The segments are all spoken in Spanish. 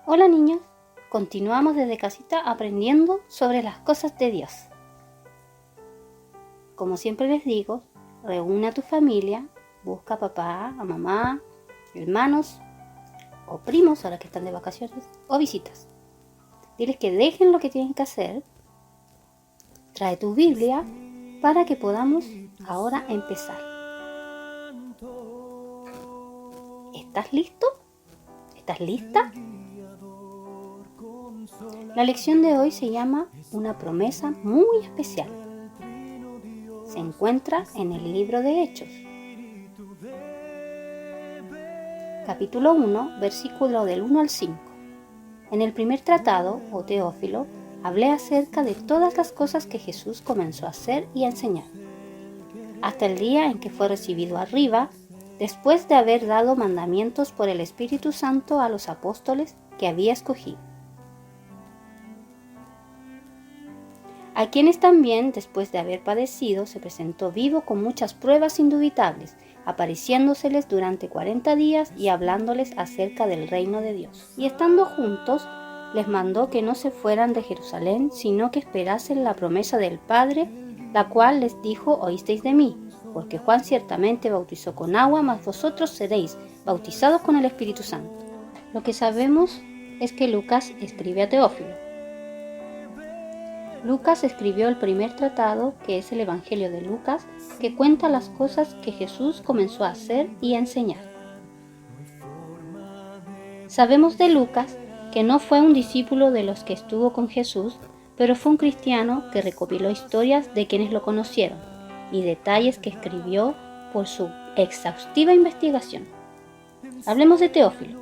Hola niños, continuamos desde casita aprendiendo sobre las cosas de Dios. Como siempre les digo, reúne a tu familia, busca a papá, a mamá, hermanos o primos ahora que están de vacaciones o visitas. Diles que dejen lo que tienen que hacer, trae tu Biblia para que podamos ahora empezar. ¿Estás listo? ¿Estás lista? La lección de hoy se llama Una promesa muy especial. Se encuentra en el libro de Hechos. Capítulo 1, versículo del 1 al 5. En el primer tratado, o Teófilo, hablé acerca de todas las cosas que Jesús comenzó a hacer y a enseñar, hasta el día en que fue recibido arriba, después de haber dado mandamientos por el Espíritu Santo a los apóstoles que había escogido. A quienes también, después de haber padecido, se presentó vivo con muchas pruebas indubitables, apareciéndoseles durante 40 días y hablándoles acerca del reino de Dios. Y estando juntos, les mandó que no se fueran de Jerusalén, sino que esperasen la promesa del Padre, la cual les dijo: oísteis de mí, porque Juan ciertamente bautizó con agua, mas vosotros seréis bautizados con el Espíritu Santo. Lo que sabemos es que Lucas escribe a Teófilo. Lucas escribió el primer tratado, que es el Evangelio de Lucas, que cuenta las cosas que Jesús comenzó a hacer y a enseñar. Sabemos de Lucas que no fue un discípulo de los que estuvo con Jesús, pero fue un cristiano que recopiló historias de quienes lo conocieron y detalles que escribió por su exhaustiva investigación. Hablemos de Teófilo.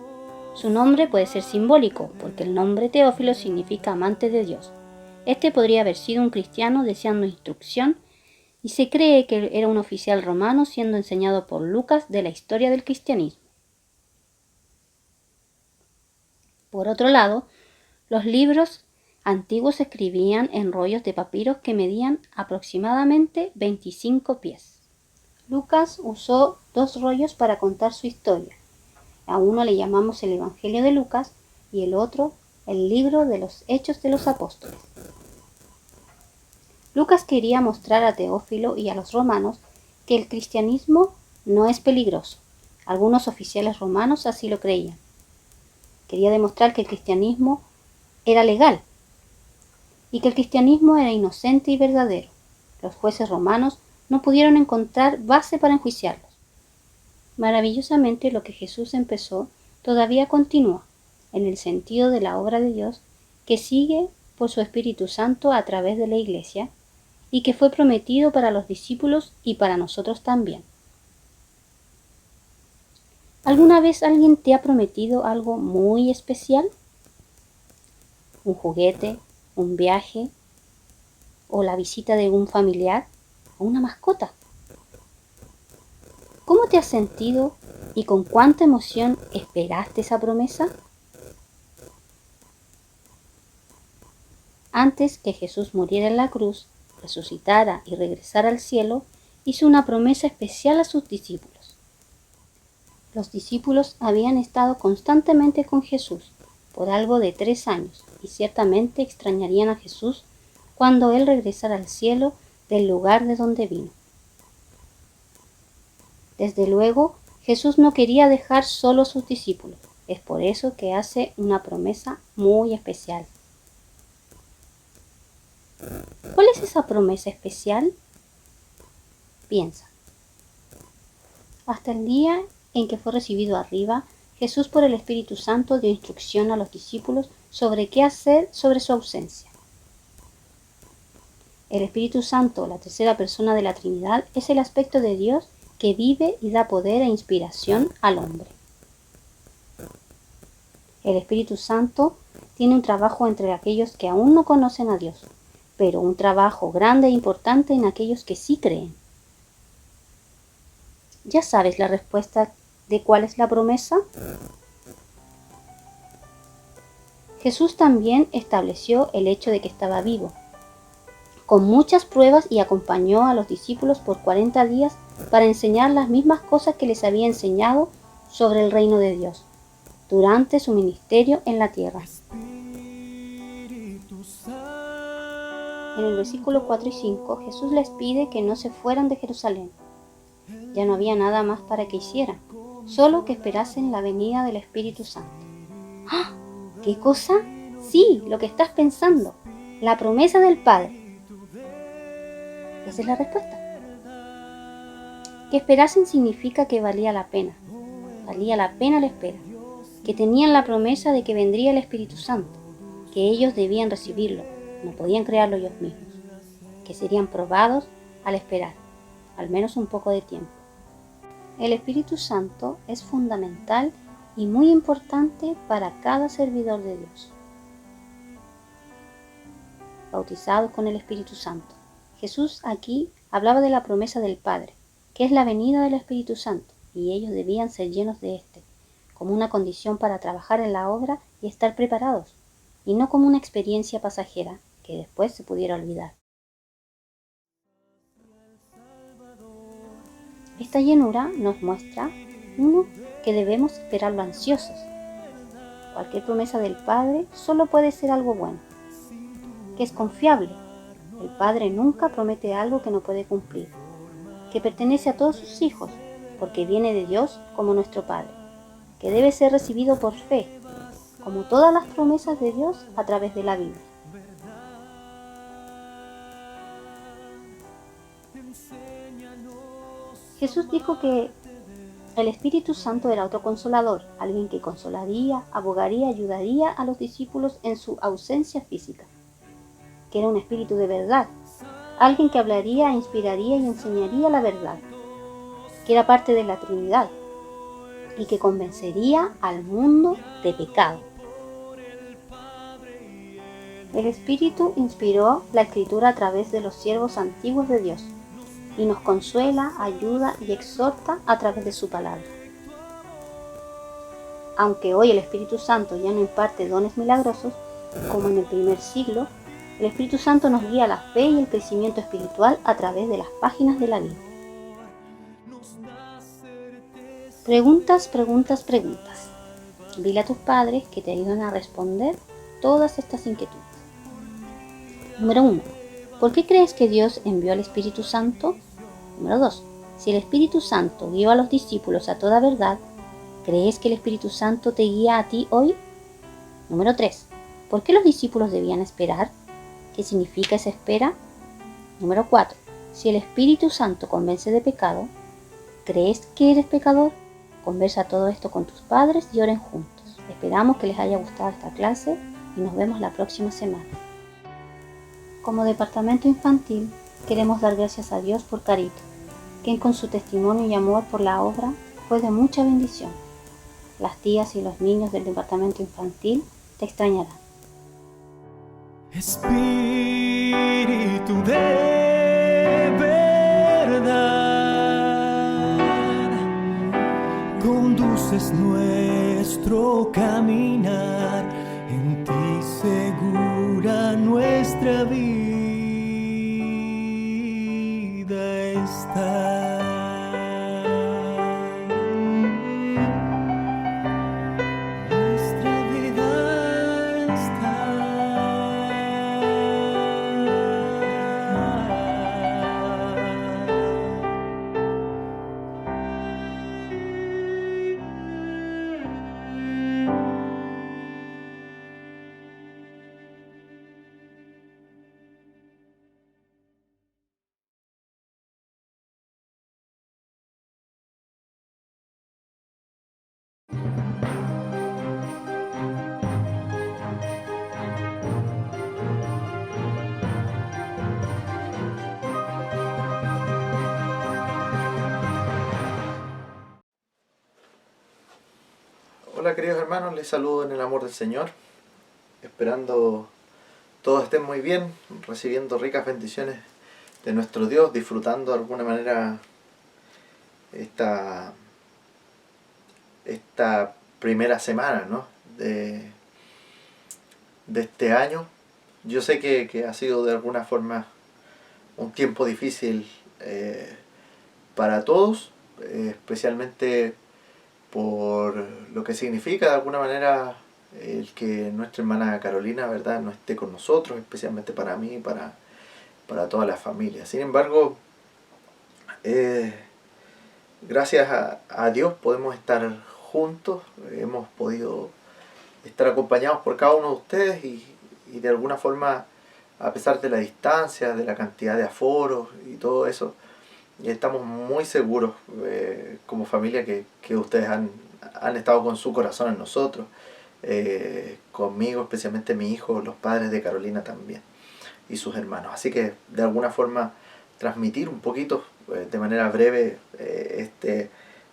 Su nombre puede ser simbólico, porque el nombre Teófilo significa amante de Dios. Este podría haber sido un cristiano deseando instrucción, y se cree que era un oficial romano siendo enseñado por Lucas de la historia del cristianismo. Por otro lado, los libros antiguos se escribían en rollos de papiros que medían aproximadamente 25 pies. Lucas usó 2 rollos para contar su historia. A uno le llamamos el Evangelio de Lucas y el otro el libro de los Hechos de los Apóstoles. Lucas quería mostrar a Teófilo y a los romanos que el cristianismo no es peligroso. Algunos oficiales romanos así lo creían. Quería demostrar que el cristianismo era legal y que el cristianismo era inocente y verdadero. Los jueces romanos no pudieron encontrar base para enjuiciarlos. Maravillosamente, lo que Jesús empezó todavía continúa, en el sentido de la obra de Dios que sigue por su Espíritu Santo a través de la Iglesia y que fue prometido para los discípulos y para nosotros también. ¿Alguna vez alguien te ha prometido algo muy especial? ¿Un juguete, un viaje o la visita de un familiar o una mascota? ¿Cómo te has sentido y con cuánta emoción esperaste esa promesa? Antes que Jesús muriera en la cruz, resucitara y regresara al cielo, hizo una promesa especial a sus discípulos. Los discípulos habían estado constantemente con Jesús por algo de 3 años y ciertamente extrañarían a Jesús cuando Él regresara al cielo del lugar de donde vino. Desde luego, Jesús no quería dejar solo a sus discípulos. Es por eso que hace una promesa muy especial. ¿Cuál es esa promesa especial? Piensa. Hasta el día en que fue recibido arriba, Jesús por el Espíritu Santo dio instrucción a los discípulos sobre qué hacer sobre su ausencia. El Espíritu Santo, la tercera persona de la Trinidad, es el aspecto de Dios que vive y da poder e inspiración al hombre. El Espíritu Santo tiene un trabajo entre aquellos que aún no conocen a Dios, pero un trabajo grande e importante en aquellos que sí creen. ¿Ya sabes la respuesta de cuál es la promesa? Jesús también estableció el hecho de que estaba vivo, con muchas pruebas, y acompañó a los discípulos por 40 días para enseñar las mismas cosas que les había enseñado sobre el reino de Dios. durante su ministerio en la tierra. En el versículo 4 y 5, Jesús les pide que no se fueran de Jerusalén. Ya no había nada más para que hicieran, solo que esperasen la venida del Espíritu Santo. ¡Ah! ¿Qué cosa? Sí, lo que estás pensando, la promesa del Padre. Esa es la respuesta. Que esperasen significa que valía la pena la espera, que tenían la promesa de que vendría el Espíritu Santo, que ellos debían recibirlo, no podían crearlo ellos mismos, que serían probados al esperar, al menos un poco de tiempo. El Espíritu Santo es fundamental y muy importante para cada servidor de Dios. Bautizados con el Espíritu Santo. Jesús aquí hablaba de la promesa del Padre, que es la venida del Espíritu Santo, y ellos debían ser llenos de éste, como una condición para trabajar en la obra y estar preparados, y no como una experiencia pasajera que después se pudiera olvidar. Esta llenura nos muestra, uno, que debemos esperarlo ansiosos. Cualquier promesa del Padre solo puede ser algo bueno, que es confiable. El Padre nunca promete algo que no puede cumplir, que pertenece a todos sus hijos, porque viene de Dios como nuestro Padre, que debe ser recibido por fe, como todas las promesas de Dios a través de la Biblia. Jesús dijo que el Espíritu Santo era otro consolador, alguien que consolaría, abogaría, ayudaría a los discípulos en su ausencia física, que era un espíritu de verdad, alguien que hablaría, inspiraría y enseñaría la verdad, que era parte de la Trinidad y que convencería al mundo de pecado. El Espíritu inspiró la Escritura a través de los siervos antiguos de Dios y nos consuela, ayuda y exhorta a través de su palabra. Aunque hoy el Espíritu Santo ya no imparte dones milagrosos, como en el primer siglo, el Espíritu Santo nos guía a la fe y el crecimiento espiritual a través de las páginas de la Biblia. Preguntas. Dile a tus padres que te ayuden a responder todas estas inquietudes. Número 1. ¿Por qué crees que Dios envió al Espíritu Santo? Número 2. Si el Espíritu Santo guió a los discípulos a toda verdad, ¿crees que el Espíritu Santo te guía a ti hoy? Número 3. ¿Por qué los discípulos debían esperar? ¿Qué significa esa espera? Número 4. Si el Espíritu Santo convence de pecado, ¿crees que eres pecador? Conversa todo esto con tus padres y oren juntos. Esperamos que les haya gustado esta clase y nos vemos la próxima semana. Como departamento infantil, queremos dar gracias a Dios por Carito, quien con su testimonio y amor por la obra fue de mucha bendición. Las tías y los niños del departamento infantil te extrañarán. Espíritu de verdad, conduces nuestro caminar, en ti segura nuestra vida está. Hola queridos hermanos, les saludo en el amor del Señor, esperando todos estén muy bien, recibiendo ricas bendiciones de nuestro Dios, disfrutando de alguna manera esta primera semana, ¿no? de este año. Yo sé que ha sido de alguna forma un tiempo difícil para todos, especialmente por lo que significa de alguna manera el que nuestra hermana Carolina, ¿verdad?, no esté con nosotros, especialmente para mí y para toda la familia. Sin embargo, gracias a Dios podemos estar juntos, hemos podido estar acompañados por cada uno de ustedes y de alguna forma, a pesar de la distancia, de la cantidad de aforos y todo eso, estamos muy seguros como familia que ustedes han estado con su corazón en nosotros, conmigo, especialmente mi hijo, los padres de Carolina también y sus hermanos. Así que de alguna forma transmitir un poquito de manera breve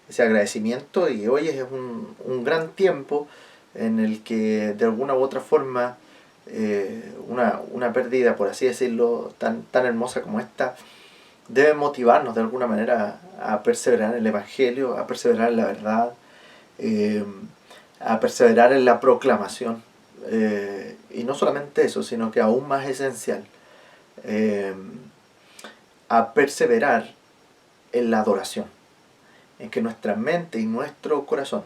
ese agradecimiento, y hoy es un gran tiempo en el que de alguna u otra forma una pérdida, por así decirlo, tan hermosa como esta, debe motivarnos de alguna manera a perseverar en el Evangelio, a perseverar en la verdad, a perseverar en la proclamación. Y no solamente eso, sino que aún más esencial, a perseverar en la adoración, en que nuestra mente y nuestro corazón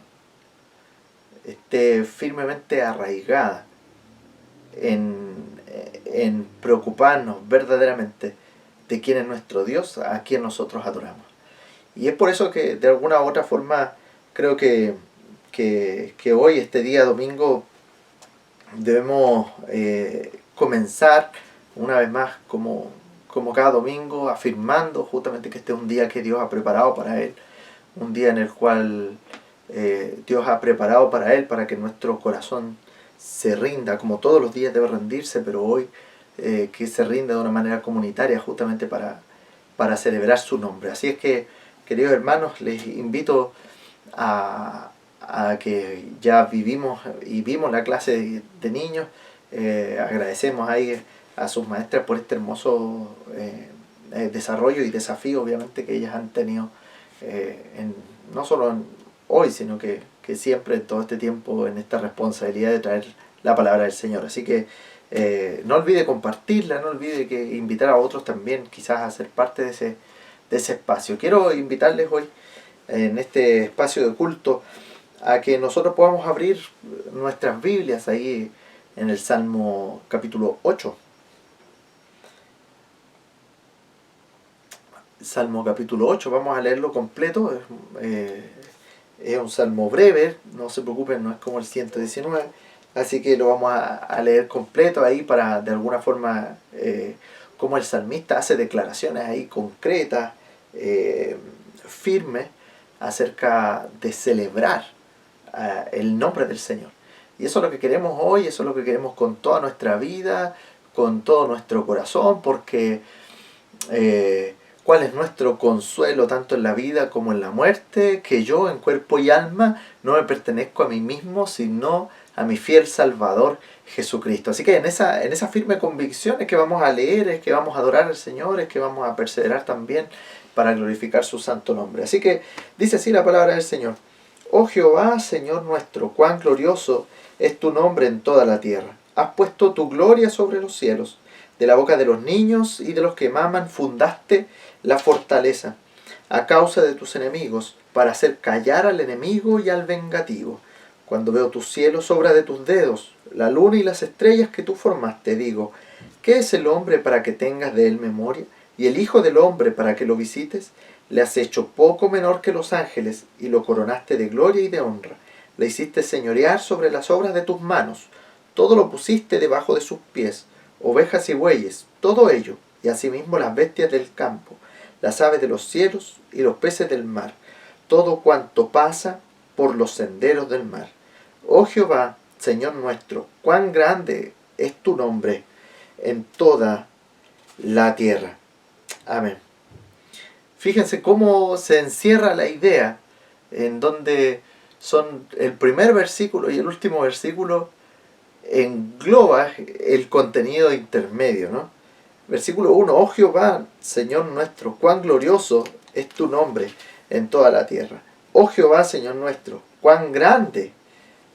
esté firmemente arraigada en preocuparnos verdaderamente de quién es nuestro Dios, a quien nosotros adoramos. Y es por eso que de alguna u otra forma creo que hoy, este día domingo, debemos comenzar una vez más como cada domingo, afirmando justamente que este es un día que Dios ha preparado para Él, un día en el cual Dios ha preparado para Él, para que nuestro corazón se rinda, como todos los días debe rendirse, pero hoy que se rinda de una manera comunitaria, justamente para celebrar su nombre. Así es que, queridos hermanos, les invito a que ya vimos la clase de niños. Agradecemos ahí a sus maestras por este hermoso desarrollo y desafío, obviamente, que ellas han tenido no solo hoy, sino que siempre, en todo este tiempo, en esta responsabilidad de traer la palabra del Señor. Así que no olvide compartirla, no olvide que invitar a otros también quizás a ser parte de ese espacio. Quiero invitarles hoy, en este espacio de culto, a que nosotros podamos abrir nuestras Biblias ahí en el Salmo capítulo 8. Salmo capítulo 8, vamos a leerlo completo. Es un salmo breve, no se preocupen, no es como el 119, así que lo vamos a leer completo ahí para de alguna forma, como el salmista hace declaraciones ahí concretas, firmes, acerca de celebrar el nombre del Señor. Y eso es lo que queremos hoy, eso es lo que queremos con toda nuestra vida, con todo nuestro corazón, porque ¿cuál es nuestro consuelo tanto en la vida como en la muerte? Que yo, en cuerpo y alma, no me pertenezco a mí mismo, sino a mi fiel Salvador Jesucristo. Así que en esa firme convicción es que vamos a leer, es que vamos a adorar al Señor, es que vamos a perseverar también para glorificar su santo nombre. Así que dice así la palabra del Señor: Oh Jehová, Señor nuestro, cuán glorioso es tu nombre en toda la tierra. Has puesto tu gloria sobre los cielos. De la boca de los niños y de los que maman fundaste la fortaleza, a causa de tus enemigos, para hacer callar al enemigo y al vengativo. Cuando veo tus cielos, obra de tus dedos, la luna y las estrellas que tú formaste, digo, ¿qué es el hombre para que tengas de él memoria? Y el hijo del hombre para que lo visites. Le has hecho poco menor que los ángeles, y lo coronaste de gloria y de honra. Le hiciste señorear sobre las obras de tus manos. Todo lo pusiste debajo de sus pies, ovejas y bueyes, todo ello, y asimismo las bestias del campo, las aves de los cielos y los peces del mar, todo cuanto pasa por los senderos del mar. Oh Jehová, Señor nuestro, cuán grande es tu nombre en toda la tierra. Amén. Fíjense cómo se encierra la idea, en donde son el primer versículo y el último versículo engloba el contenido intermedio, ¿no? Versículo 1: Oh Jehová, Señor nuestro, cuán glorioso es tu nombre en toda la tierra. Oh Jehová, Señor nuestro, cuán grande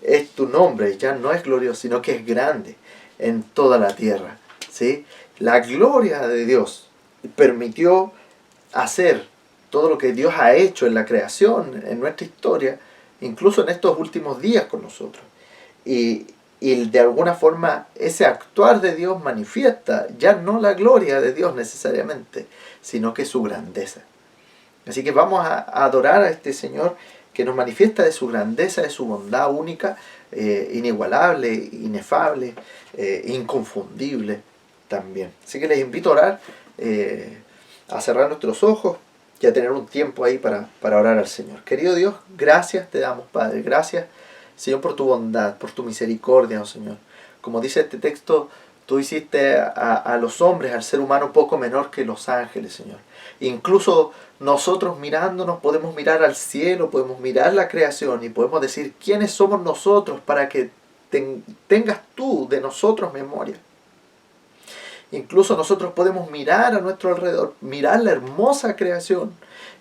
es tu nombre. Ya no es glorioso, sino que es grande en toda la tierra, ¿sí? La gloria de Dios permitió hacer todo lo que Dios ha hecho en la creación, en nuestra historia, incluso en estos últimos días con nosotros. Y de alguna forma ese actuar de Dios manifiesta ya no la gloria de Dios necesariamente, sino que su grandeza. Así que vamos a adorar a este Señor que nos manifiesta de su grandeza, de su bondad única, inigualable, inefable, inconfundible también. Así que les invito a orar, a cerrar nuestros ojos y a tener un tiempo ahí para orar al Señor. Querido Dios, gracias te damos, Padre. Gracias, Señor, por tu bondad, por tu misericordia, oh Señor. Como dice este texto, tú hiciste a los hombres, al ser humano, poco menor que los ángeles, Señor. Incluso nosotros mirándonos podemos mirar al cielo, podemos mirar la creación y podemos decir quiénes somos nosotros para que tengas tú de nosotros memoria. Incluso nosotros podemos mirar a nuestro alrededor, mirar la hermosa creación,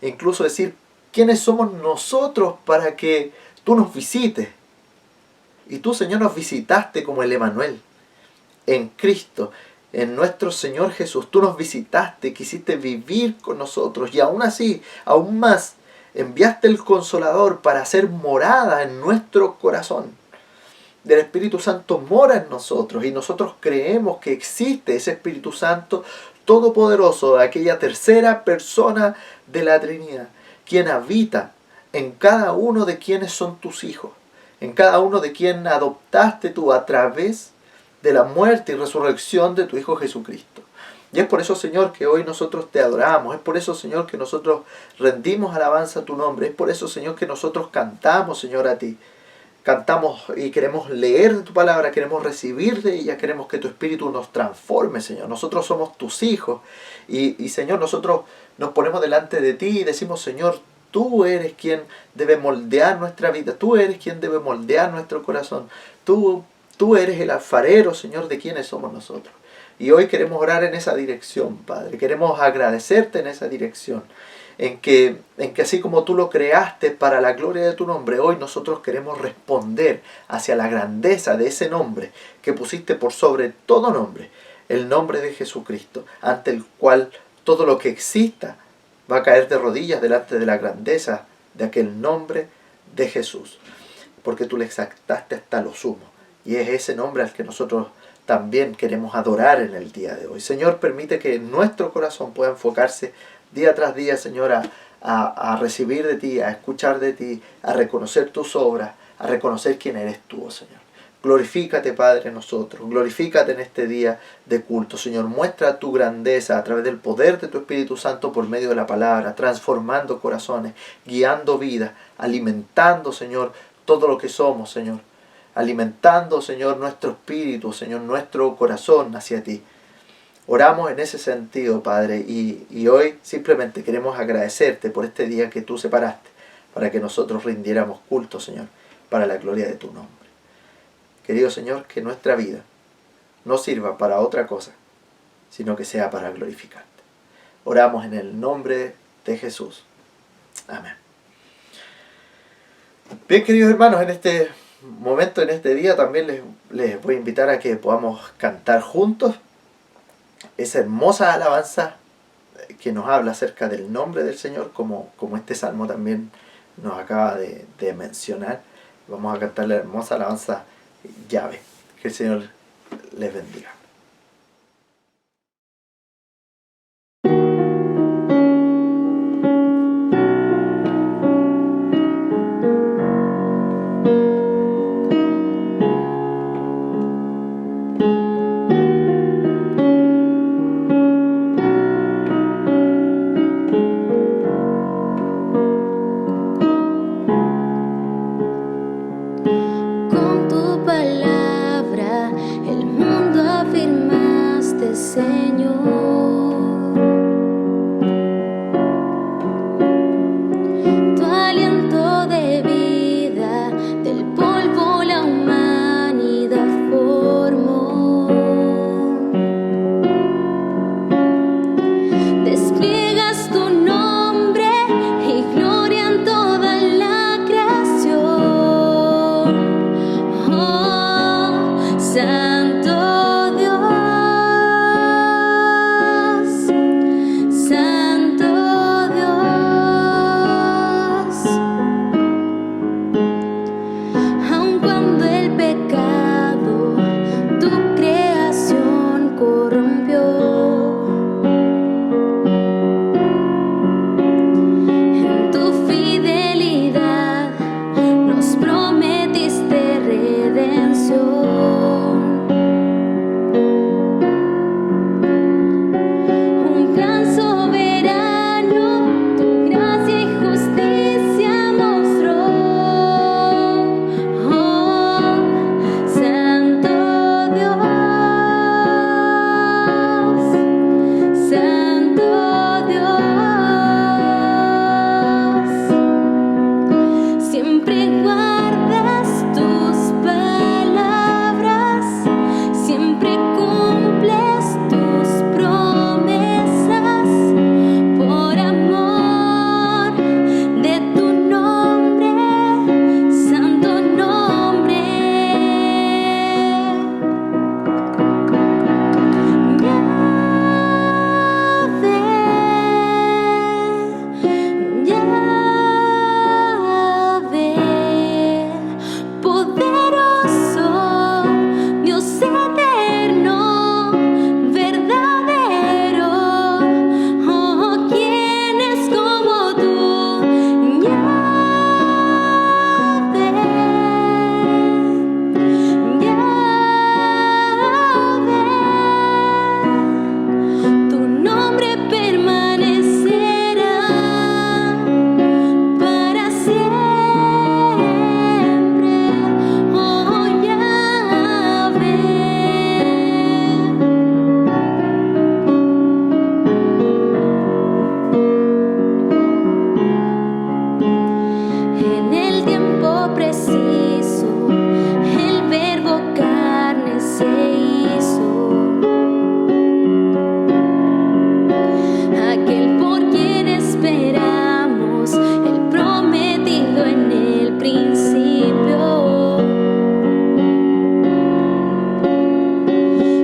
e incluso decir quiénes somos nosotros para que tú nos visites. Y tú, Señor, nos visitaste como el Emanuel, en Cristo, en nuestro Señor Jesús. Tú nos visitaste, quisiste vivir con nosotros y aún así, aún más, enviaste el Consolador para hacer morada en nuestro corazón. El Espíritu Santo mora en nosotros y nosotros creemos que existe ese Espíritu Santo todopoderoso, aquella tercera persona de la Trinidad, quien habita en cada uno de quienes son tus hijos, en cada uno de quien adoptaste tú a través de la muerte y resurrección de tu Hijo Jesucristo. Y es por eso, Señor, que hoy nosotros te adoramos. Es por eso, Señor, que nosotros rendimos alabanza a tu nombre. Es por eso, Señor, que nosotros cantamos, Señor, a ti. Cantamos y queremos leer de tu palabra, queremos recibir de ella, queremos que tu Espíritu nos transforme, Señor. Nosotros somos tus hijos y Señor, nosotros nos ponemos delante de ti y decimos, Señor, tú eres quien debe moldear nuestra vida, tú eres quien debe moldear nuestro corazón, tú eres el alfarero, Señor, de quienes somos nosotros. Y hoy queremos orar en esa dirección, Padre, queremos agradecerte en esa dirección. En que así como tú lo creaste para la gloria de tu nombre, hoy nosotros queremos responder hacia la grandeza de ese nombre que pusiste por sobre todo nombre, el nombre de Jesucristo, ante el cual todo lo que exista va a caer de rodillas delante de la grandeza de aquel nombre de Jesús, porque tú le exaltaste hasta lo sumo, y es ese nombre al que nosotros también queremos adorar en el día de hoy. Señor, permite que nuestro corazón pueda enfocarse día tras día, Señor, a recibir de ti, a escuchar de ti, a reconocer tus obras, a reconocer quién eres tú, oh Señor. Glorifícate, Padre, en nosotros. Glorifícate en este día de culto, Señor. Muestra tu grandeza a través del poder de tu Espíritu Santo por medio de la palabra, transformando corazones, guiando vidas, alimentando, Señor, todo lo que somos, Señor. Alimentando, Señor, nuestro espíritu, Señor, nuestro corazón hacia ti. Oramos en ese sentido, Padre, y hoy simplemente queremos agradecerte por este día que tú separaste para que nosotros rindiéramos culto, Señor, para la gloria de tu nombre. Querido Señor, que nuestra vida no sirva para otra cosa, sino que sea para glorificarte. Oramos en el nombre de Jesús. Amén. Bien, queridos hermanos, en este momento, en este día, también les voy a invitar a que podamos cantar juntos esa hermosa alabanza que nos habla acerca del nombre del Señor, como este salmo también nos acaba de mencionar. Vamos a cantar la hermosa alabanza Llave. Que el Señor les bendiga. Con tu palabra el mundo afirmaste, Señor. Tu aliento de vida del polvo la humanidad formó. Despliegas tu nombre y gloria en toda la creación. Oh, Santo Dios, poderoso, Dios eterno, verdadero. Oh, ¿quién es como tú? Yahvé, Yahvé, tu nombre permanecerá para siempre. Oh, Yahvé. En el tiempo preciso, el verbo carne se hizo. Aquel por quien esperamos, el prometido en el principio.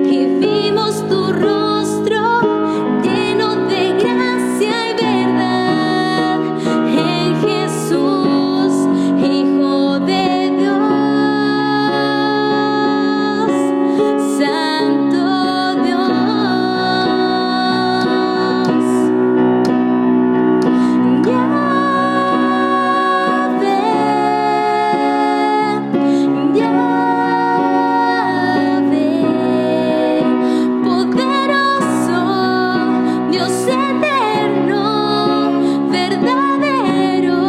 Y vimos tu rostro lleno de gracia y verdad, en Jesús, Hijo de Dios, Santo Dios. Yahvé, poderoso, Dios eterno, verdadero.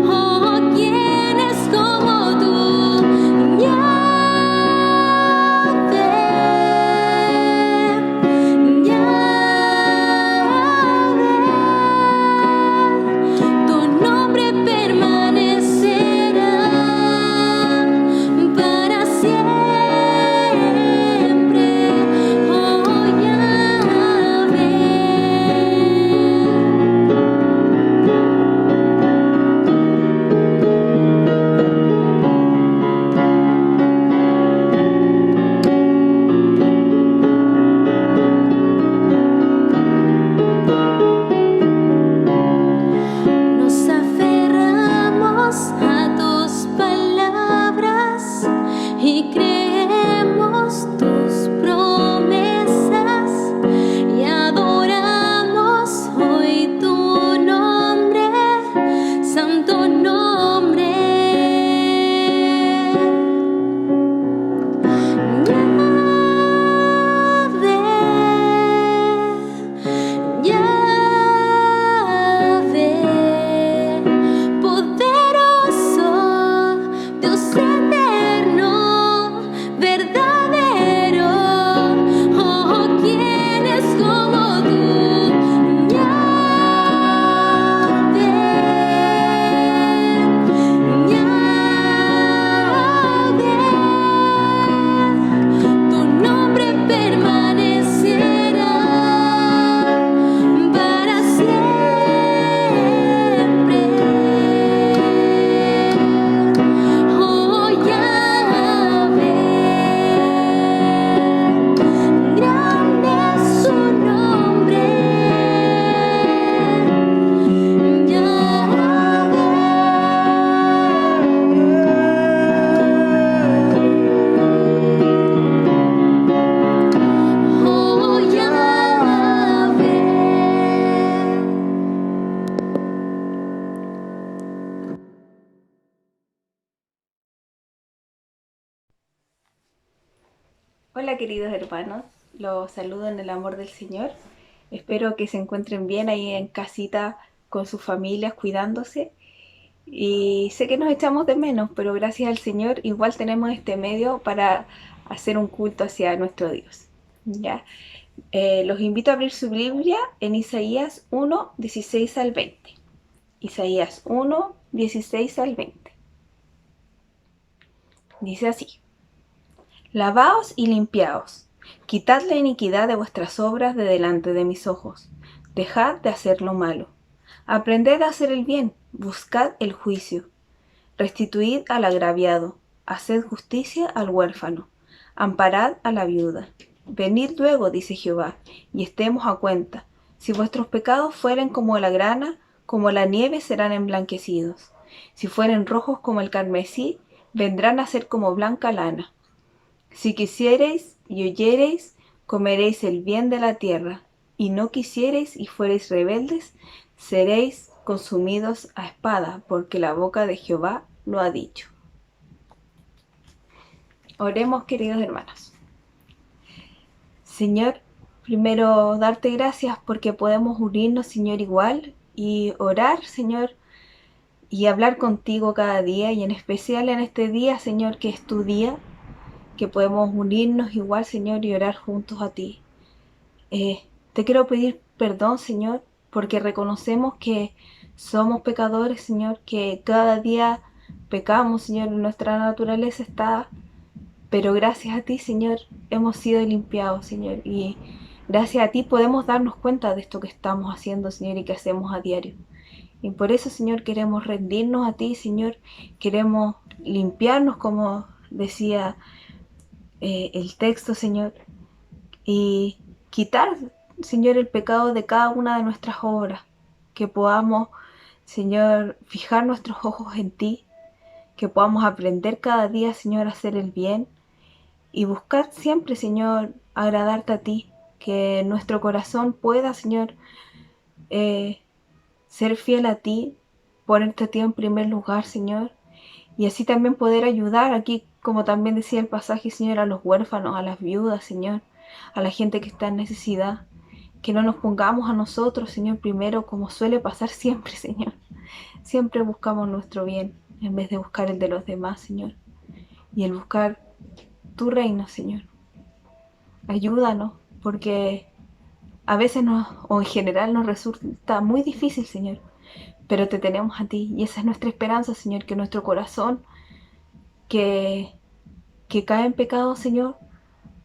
Oh, ¿quién es como tú? Yahvé, Yahvé, tu nombre permanecerá para siempre. Oh, Yahvé. Nos aferramos a tus palabras y creemos tus promesas y adoramos hoy tu nombre, santo nombre. Yahvé, poderoso, Dios eterno, verdadero. Oh, ¿quién es como tú? Yahvé, Yahvé, tu nombre permanecerá para siempre. Oh, Yahvé, grande es su nombre. Yahvé, oh, Yahvé. Hola queridos hermanos, los saludo en el amor del Señor. Espero que se encuentren bien ahí en casita con sus familias, cuidándose. Y sé que nos echamos de menos, pero gracias al Señor igual tenemos este medio para hacer un culto hacia nuestro Dios. ¿Ya? Los invito a abrir su Biblia en Isaías 1, 16 al 20. Isaías 1, 16 al 20. Dice así: Lavaos y limpiaos, quitad la iniquidad de vuestras obras de delante de mis ojos, dejad de hacer lo malo, aprended a hacer el bien, buscad el juicio, restituid al agraviado, haced justicia al huérfano, amparad a la viuda. Venid luego, dice Jehová, y estemos a cuenta. Si vuestros pecados fueren como la grana, como la nieve serán emblanquecidos. Si fueren rojos como el carmesí, vendrán a ser como blanca lana. Si quisiereis y oyereis, comeréis el bien de la tierra, y no quisiereis y fuereis rebeldes, seréis consumidos a espada, porque la boca de Jehová lo ha dicho. Oremos, queridos hermanos. Señor, primero darte gracias porque podemos unirnos, Señor, igual y orar, Señor, y hablar contigo cada día, y en especial en este día, Señor, que es tu día, que podemos unirnos igual, Señor, y orar juntos a ti. Te quiero pedir perdón, Señor, porque reconocemos que somos pecadores, Señor, que cada día pecamos, Señor, nuestra naturaleza está, pero gracias a ti, Señor, hemos sido limpiados, Señor, y gracias a ti podemos darnos cuenta de esto que estamos haciendo, Señor, y que hacemos a diario. Y por eso, Señor, queremos rendirnos a ti, Señor, queremos limpiarnos, como decía el texto, Señor, y quitar, Señor, el pecado de cada una de nuestras obras, que podamos, Señor, fijar nuestros ojos en ti, que podamos aprender cada día, Señor, a hacer el bien y buscar siempre, Señor, agradarte a ti, que nuestro corazón pueda, Señor, ser fiel a ti, ponerte a ti en primer lugar, Señor, y así también poder ayudar aquí, como también decía el pasaje, Señor, a los huérfanos, a las viudas, Señor, a la gente que está en necesidad. Que no nos pongamos a nosotros, Señor, primero, como suele pasar siempre, Señor. Siempre buscamos nuestro bien en vez de buscar el de los demás, Señor. Y el buscar tu reino, Señor. Ayúdanos, porque a veces o en general nos resulta muy difícil, Señor. Pero te tenemos a ti, y esa es nuestra esperanza, Señor, que nuestro corazón que cae en pecado, Señor,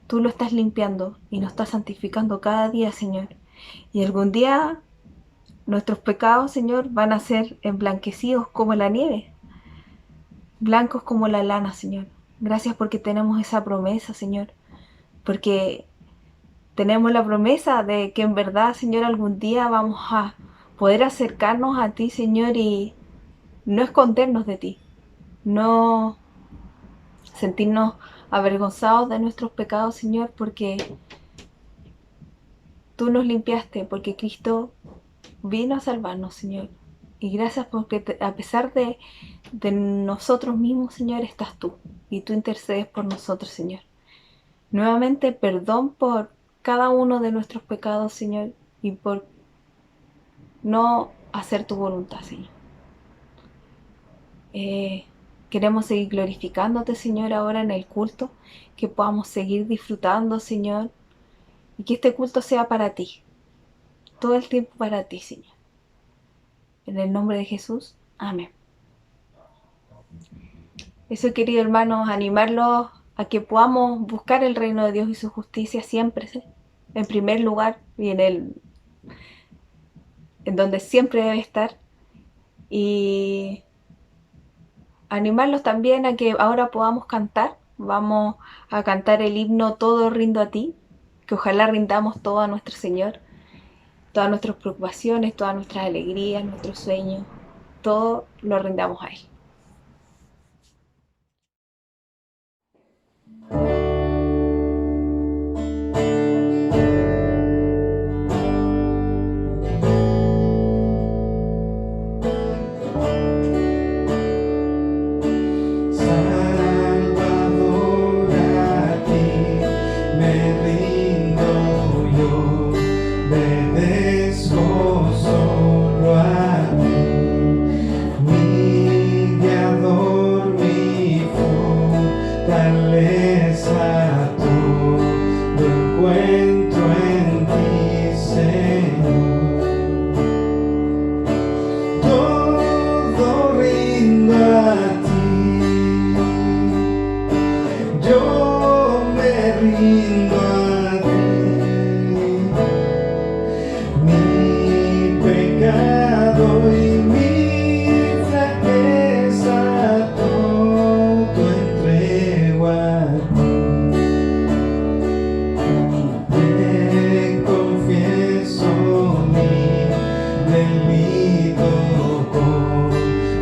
tú lo estás limpiando y nos estás santificando cada día, Señor. Y algún día nuestros pecados, Señor, van a ser emblanquecidos como la nieve, blancos como la lana, Señor. Gracias porque tenemos esa promesa, Señor. Porque tenemos la promesa de que en verdad, Señor, algún día vamos a poder acercarnos a ti, Señor, y no escondernos de ti. No sentirnos avergonzados de nuestros pecados, Señor, porque tú nos limpiaste, porque Cristo vino a salvarnos, Señor. Y gracias porque a pesar de nosotros mismos, Señor, estás tú. Y tú intercedes por nosotros, Señor. Nuevamente, perdón por cada uno de nuestros pecados, Señor, y por no hacer tu voluntad, Señor. Queremos seguir glorificándote, Señor, ahora en el culto, que podamos seguir disfrutando, Señor, y que este culto sea para ti, todo el tiempo para ti, Señor. En el nombre de Jesús, amén. Eso, querido hermanos, animarlos a que podamos buscar el reino de Dios y su justicia siempre, ¿sí? En primer lugar y en donde siempre debe estar. Y animarlos también a que ahora podamos cantar. Vamos a cantar el himno Todo rindo a ti, que ojalá rindamos todo a nuestro Señor, todas nuestras preocupaciones, todas nuestras alegrías, nuestros sueños, todo lo rindamos a Él.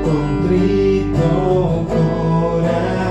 Contrito corazón.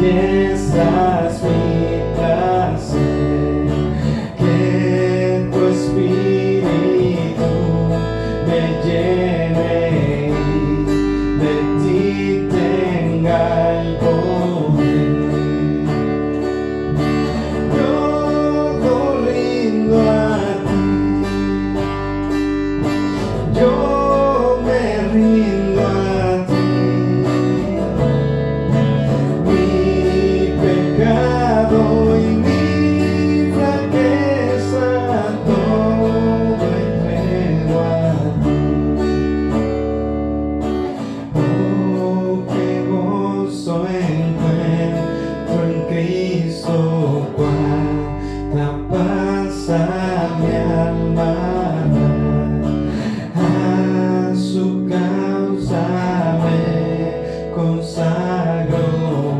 que seas mi placer, que tu espíritu me llene y de ti tenga el poder. Yo rindo a ti, yo me rindo a ti. Mi pecado y mi flaqueza todo entrego a ti. Oh, qué gozo encuentro en Cristo, cuánta paz a mi alma da. A su causa me consagro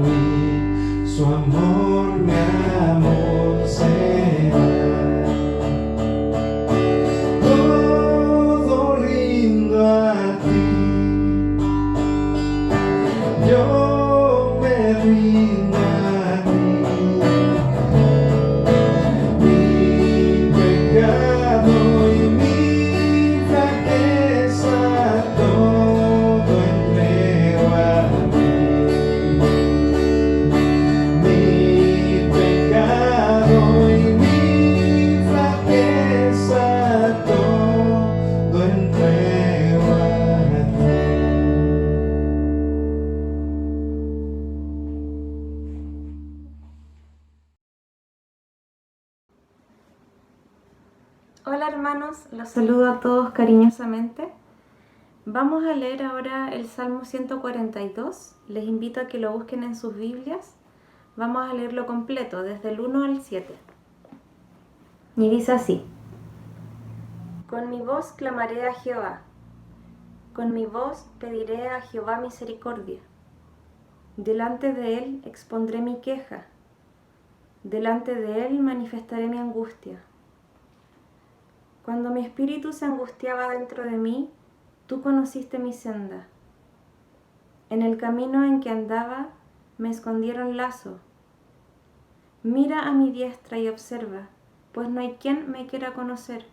y su amor mi amor será. Todo rindo a ti, yo me rindo a ti. Mi pecado y mi flaqueza todo entrego a ti. Mi pecado y mi flaqueza todo entrego a ti. Hola hermanos, los saludo a todos cariñosamente. Vamos a leer ahora el Salmo 142. Les invito a que lo busquen en sus Biblias. Vamos a leerlo completo, desde el 1 al 7. Y dice así: Con mi voz clamaré a Jehová, con mi voz pediré a Jehová misericordia. Delante de él expondré mi queja, delante de él manifestaré mi angustia. Cuando mi espíritu se angustiaba dentro de mí, tú conociste mi senda. En el camino en que andaba, me escondieron lazo. Mira a mi diestra y observa, pues no hay quien me quiera conocer.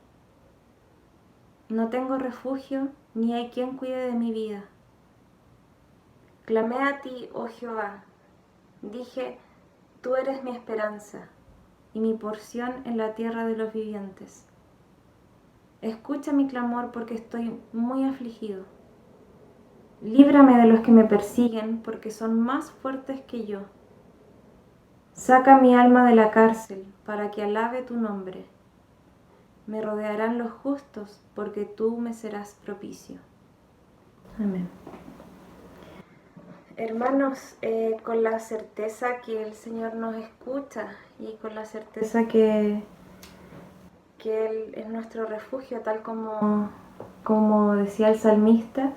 No tengo refugio, ni hay quien cuide de mi vida. Clamé a ti, oh Jehová. Dije, tú eres mi esperanza y mi porción en la tierra de los vivientes. Escucha mi clamor porque estoy muy afligido. Líbrame de los que me persiguen porque son más fuertes que yo. Saca mi alma de la cárcel para que alabe tu nombre. Me rodearán los justos porque tú me serás propicio. Amén. Hermanos, con la certeza que el Señor nos escucha y con la certeza que Él es nuestro refugio, tal como decía el salmista,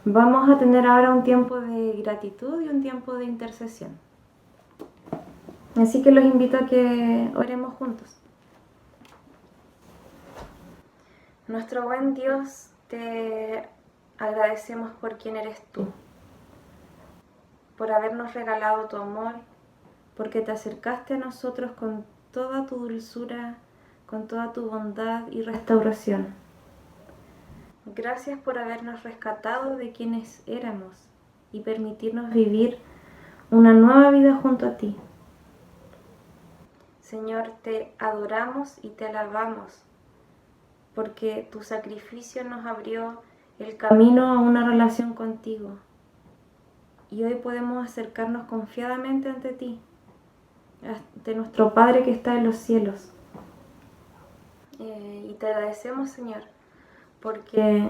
vamos a tener ahora un tiempo de gratitud y un tiempo de intercesión. Así que los invito a que oremos juntos. Nuestro buen Dios, te agradecemos por quién eres tú, por habernos regalado tu amor, porque te acercaste a nosotros con toda tu dulzura, con toda tu bondad y restauración. Gracias por habernos rescatado de quienes éramos y permitirnos vivir una nueva vida junto a ti. Señor, te adoramos y te alabamos, porque tu sacrificio nos abrió el camino a una relación contigo. Y hoy podemos acercarnos confiadamente ante ti, ante nuestro Padre que está en los cielos. Y te agradecemos, Señor, porque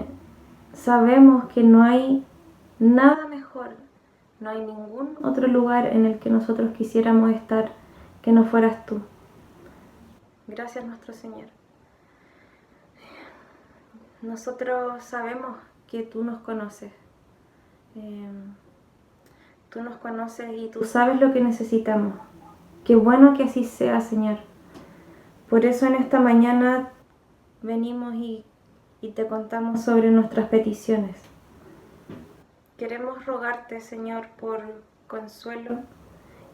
sabemos que no hay nada mejor, no hay ningún otro lugar en el que nosotros quisiéramos estar que no fueras tú. Gracias, nuestro Señor. Nosotros sabemos que tú nos conoces. Tú nos conoces y tú sabes lo que necesitamos. Qué bueno que así sea, Señor. Por eso en esta mañana venimos y te contamos sobre nuestras peticiones. Queremos rogarte, Señor, por consuelo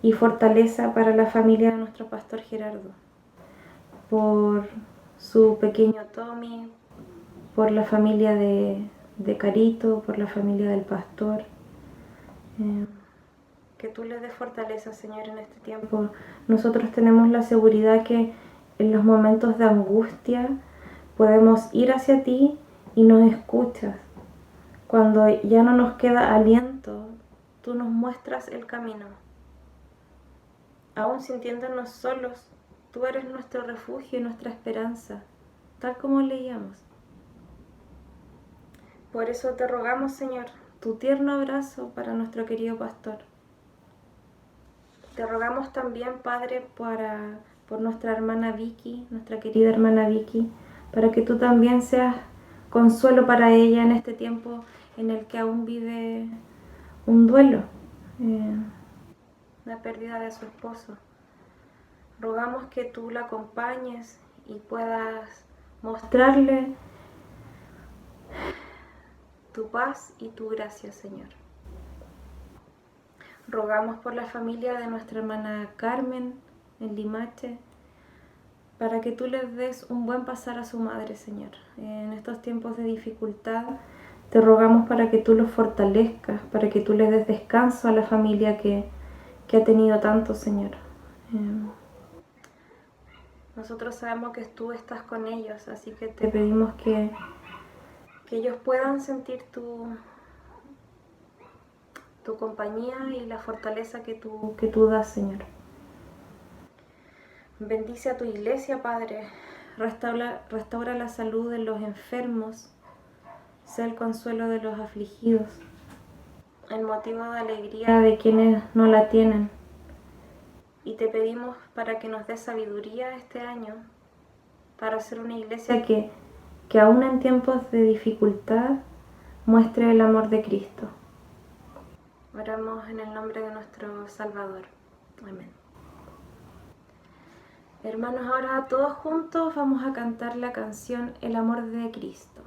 y fortaleza para la familia de nuestro pastor Gerardo, por su pequeño Tommy, por la familia de Carito, por la familia del pastor. Que tú les des fortaleza, Señor, en este tiempo. Nosotros tenemos la seguridad que en los momentos de angustia podemos ir hacia ti y nos escuchas. Cuando ya no nos queda aliento, tú nos muestras el camino. Aún sintiéndonos solos, tú eres nuestro refugio y nuestra esperanza, tal como leíamos. Por eso te rogamos, Señor, tu tierno abrazo para nuestro querido pastor. Te rogamos también, Padre, por nuestra hermana Vicky, nuestra querida hermana Vicky, para que tú también seas consuelo para ella en este tiempo en el que aún vive un duelo, la pérdida de su esposo. Rogamos que tú la acompañes y puedas mostrarle tu paz y tu gracia, Señor. Rogamos por la familia de nuestra hermana Carmen en Limache, para que tú les des un buen pasar a su madre, Señor. En estos tiempos de dificultad, te rogamos para que tú los fortalezcas, para que tú les des descanso a la familia que ha tenido tanto, Señor. Nosotros sabemos que tú estás con ellos, así que te pedimos que ellos puedan sentir tu compañía y la fortaleza que tú das, Señor. Bendice a tu iglesia, Padre. Restaura la salud de los enfermos. Sé el consuelo de los afligidos. El motivo de alegría de quienes no la tienen. Y te pedimos para que nos des sabiduría este año, para ser una iglesia que aún en tiempos de dificultad muestre el amor de Cristo. Oramos en el nombre de nuestro Salvador. Amén. Hermanos, ahora todos juntos vamos a cantar la canción El amor de Cristo.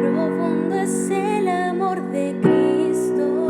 Profundo es el amor de Cristo,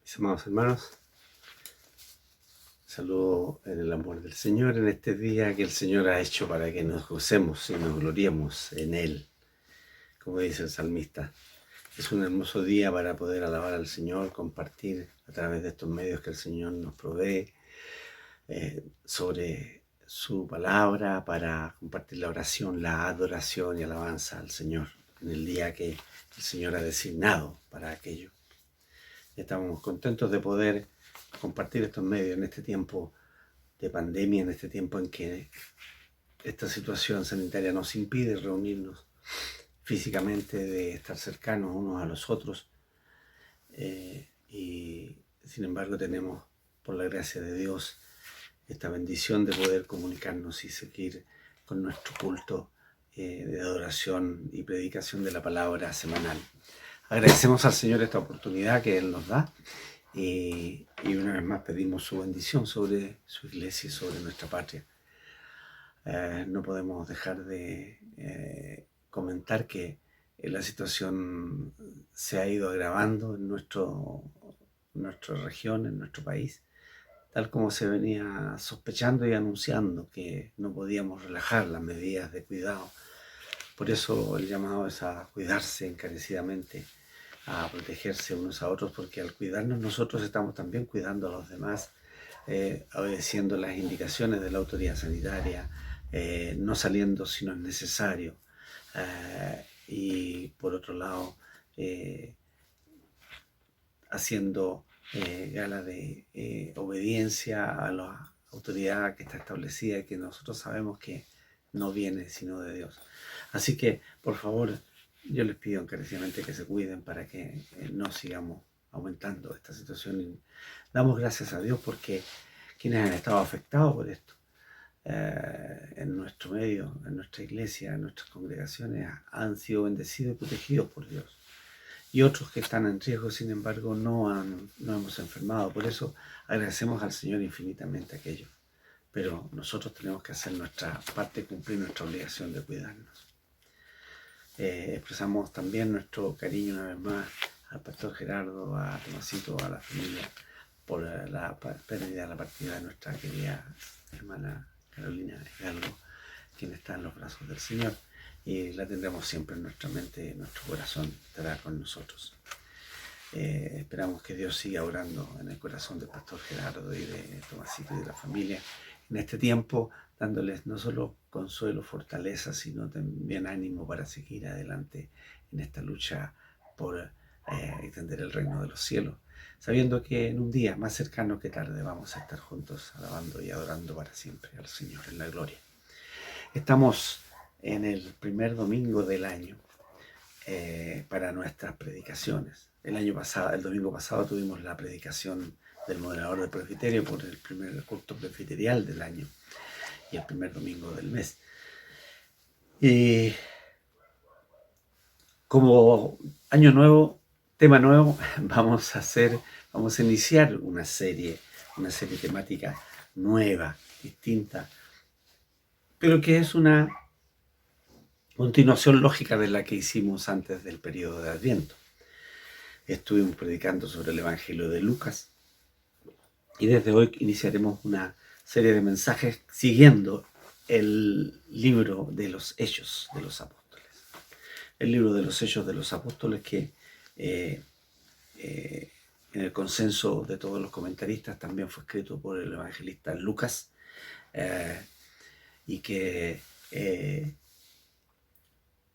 Mis amados hermanos, saludo en el amor del Señor en este día que el Señor ha hecho para que nos gocemos y nos gloriemos en Él, como dice el salmista. Es un hermoso día para poder alabar al Señor, compartir a través de estos medios que el Señor nos provee sobre su palabra, para compartir la oración, la adoración y alabanza al Señor en el día que el Señor ha designado para aquello. Estamos contentos de poder compartir estos medios en este tiempo de pandemia, en este tiempo en que esta situación sanitaria nos impide reunirnos físicamente, de estar cercanos unos a los otros. Y sin embargo tenemos, por la gracia de Dios, esta bendición de poder comunicarnos y seguir con nuestro culto de adoración y predicación de la palabra semanal. Agradecemos al Señor esta oportunidad que Él nos da y una vez más pedimos su bendición sobre su iglesia y sobre nuestra patria. No podemos dejar de comentar que la situación se ha ido agravando en nuestra región, en nuestro país, tal como se venía sospechando y anunciando que no podíamos relajar las medidas de cuidado. Por eso el llamado es a cuidarse encarecidamente, a protegerse unos a otros, porque al cuidarnos nosotros estamos también cuidando a los demás, obedeciendo las indicaciones de la autoridad sanitaria, no saliendo si no es necesario, y por otro lado haciendo gala de obediencia a la autoridad que está establecida y que nosotros sabemos que no viene sino de Dios. Así que, por favor, yo les pido encarecidamente que se cuiden para que no sigamos aumentando esta situación. Y damos gracias a Dios porque quienes han estado afectados por esto, en nuestro medio, en nuestra iglesia, en nuestras congregaciones, han sido bendecidos y protegidos por Dios. Y otros que están en riesgo, sin embargo, no hemos enfermado. Por eso agradecemos al Señor infinitamente aquello. Pero nosotros tenemos que hacer nuestra parte, cumplir nuestra obligación de cuidarnos. Expresamos también nuestro cariño una vez más al pastor Gerardo, a Tomasito, a la familia, por la pérdida, la partida de nuestra querida hermana Carolina Hidalgo, quien está en los brazos del Señor, y la tendremos siempre en nuestra mente, en nuestro corazón, estará con nosotros. Esperamos que Dios siga orando en el corazón del pastor Gerardo y de Tomasito y de la familia en este tiempo, dándoles no solo consuelo, fortaleza, sino también ánimo para seguir adelante en esta lucha por extender el reino de los cielos, sabiendo que en un día más cercano que tarde vamos a estar juntos alabando y adorando para siempre al Señor en la gloria. Estamos en el primer domingo del año para nuestras predicaciones. El domingo pasado tuvimos la predicación del moderador del presbiterio por el primer culto presbiterial del año y el primer domingo del mes. Y como año nuevo, tema nuevo, vamos a iniciar una serie temática nueva, distinta, pero que es una continuación lógica de la que hicimos antes del periodo de Adviento. Estuvimos predicando sobre el Evangelio de Lucas y desde hoy iniciaremos una serie de mensajes siguiendo el libro de los Hechos de los Apóstoles. El libro de los Hechos de los Apóstoles que en el consenso de todos los comentaristas también fue escrito por el evangelista Lucas y que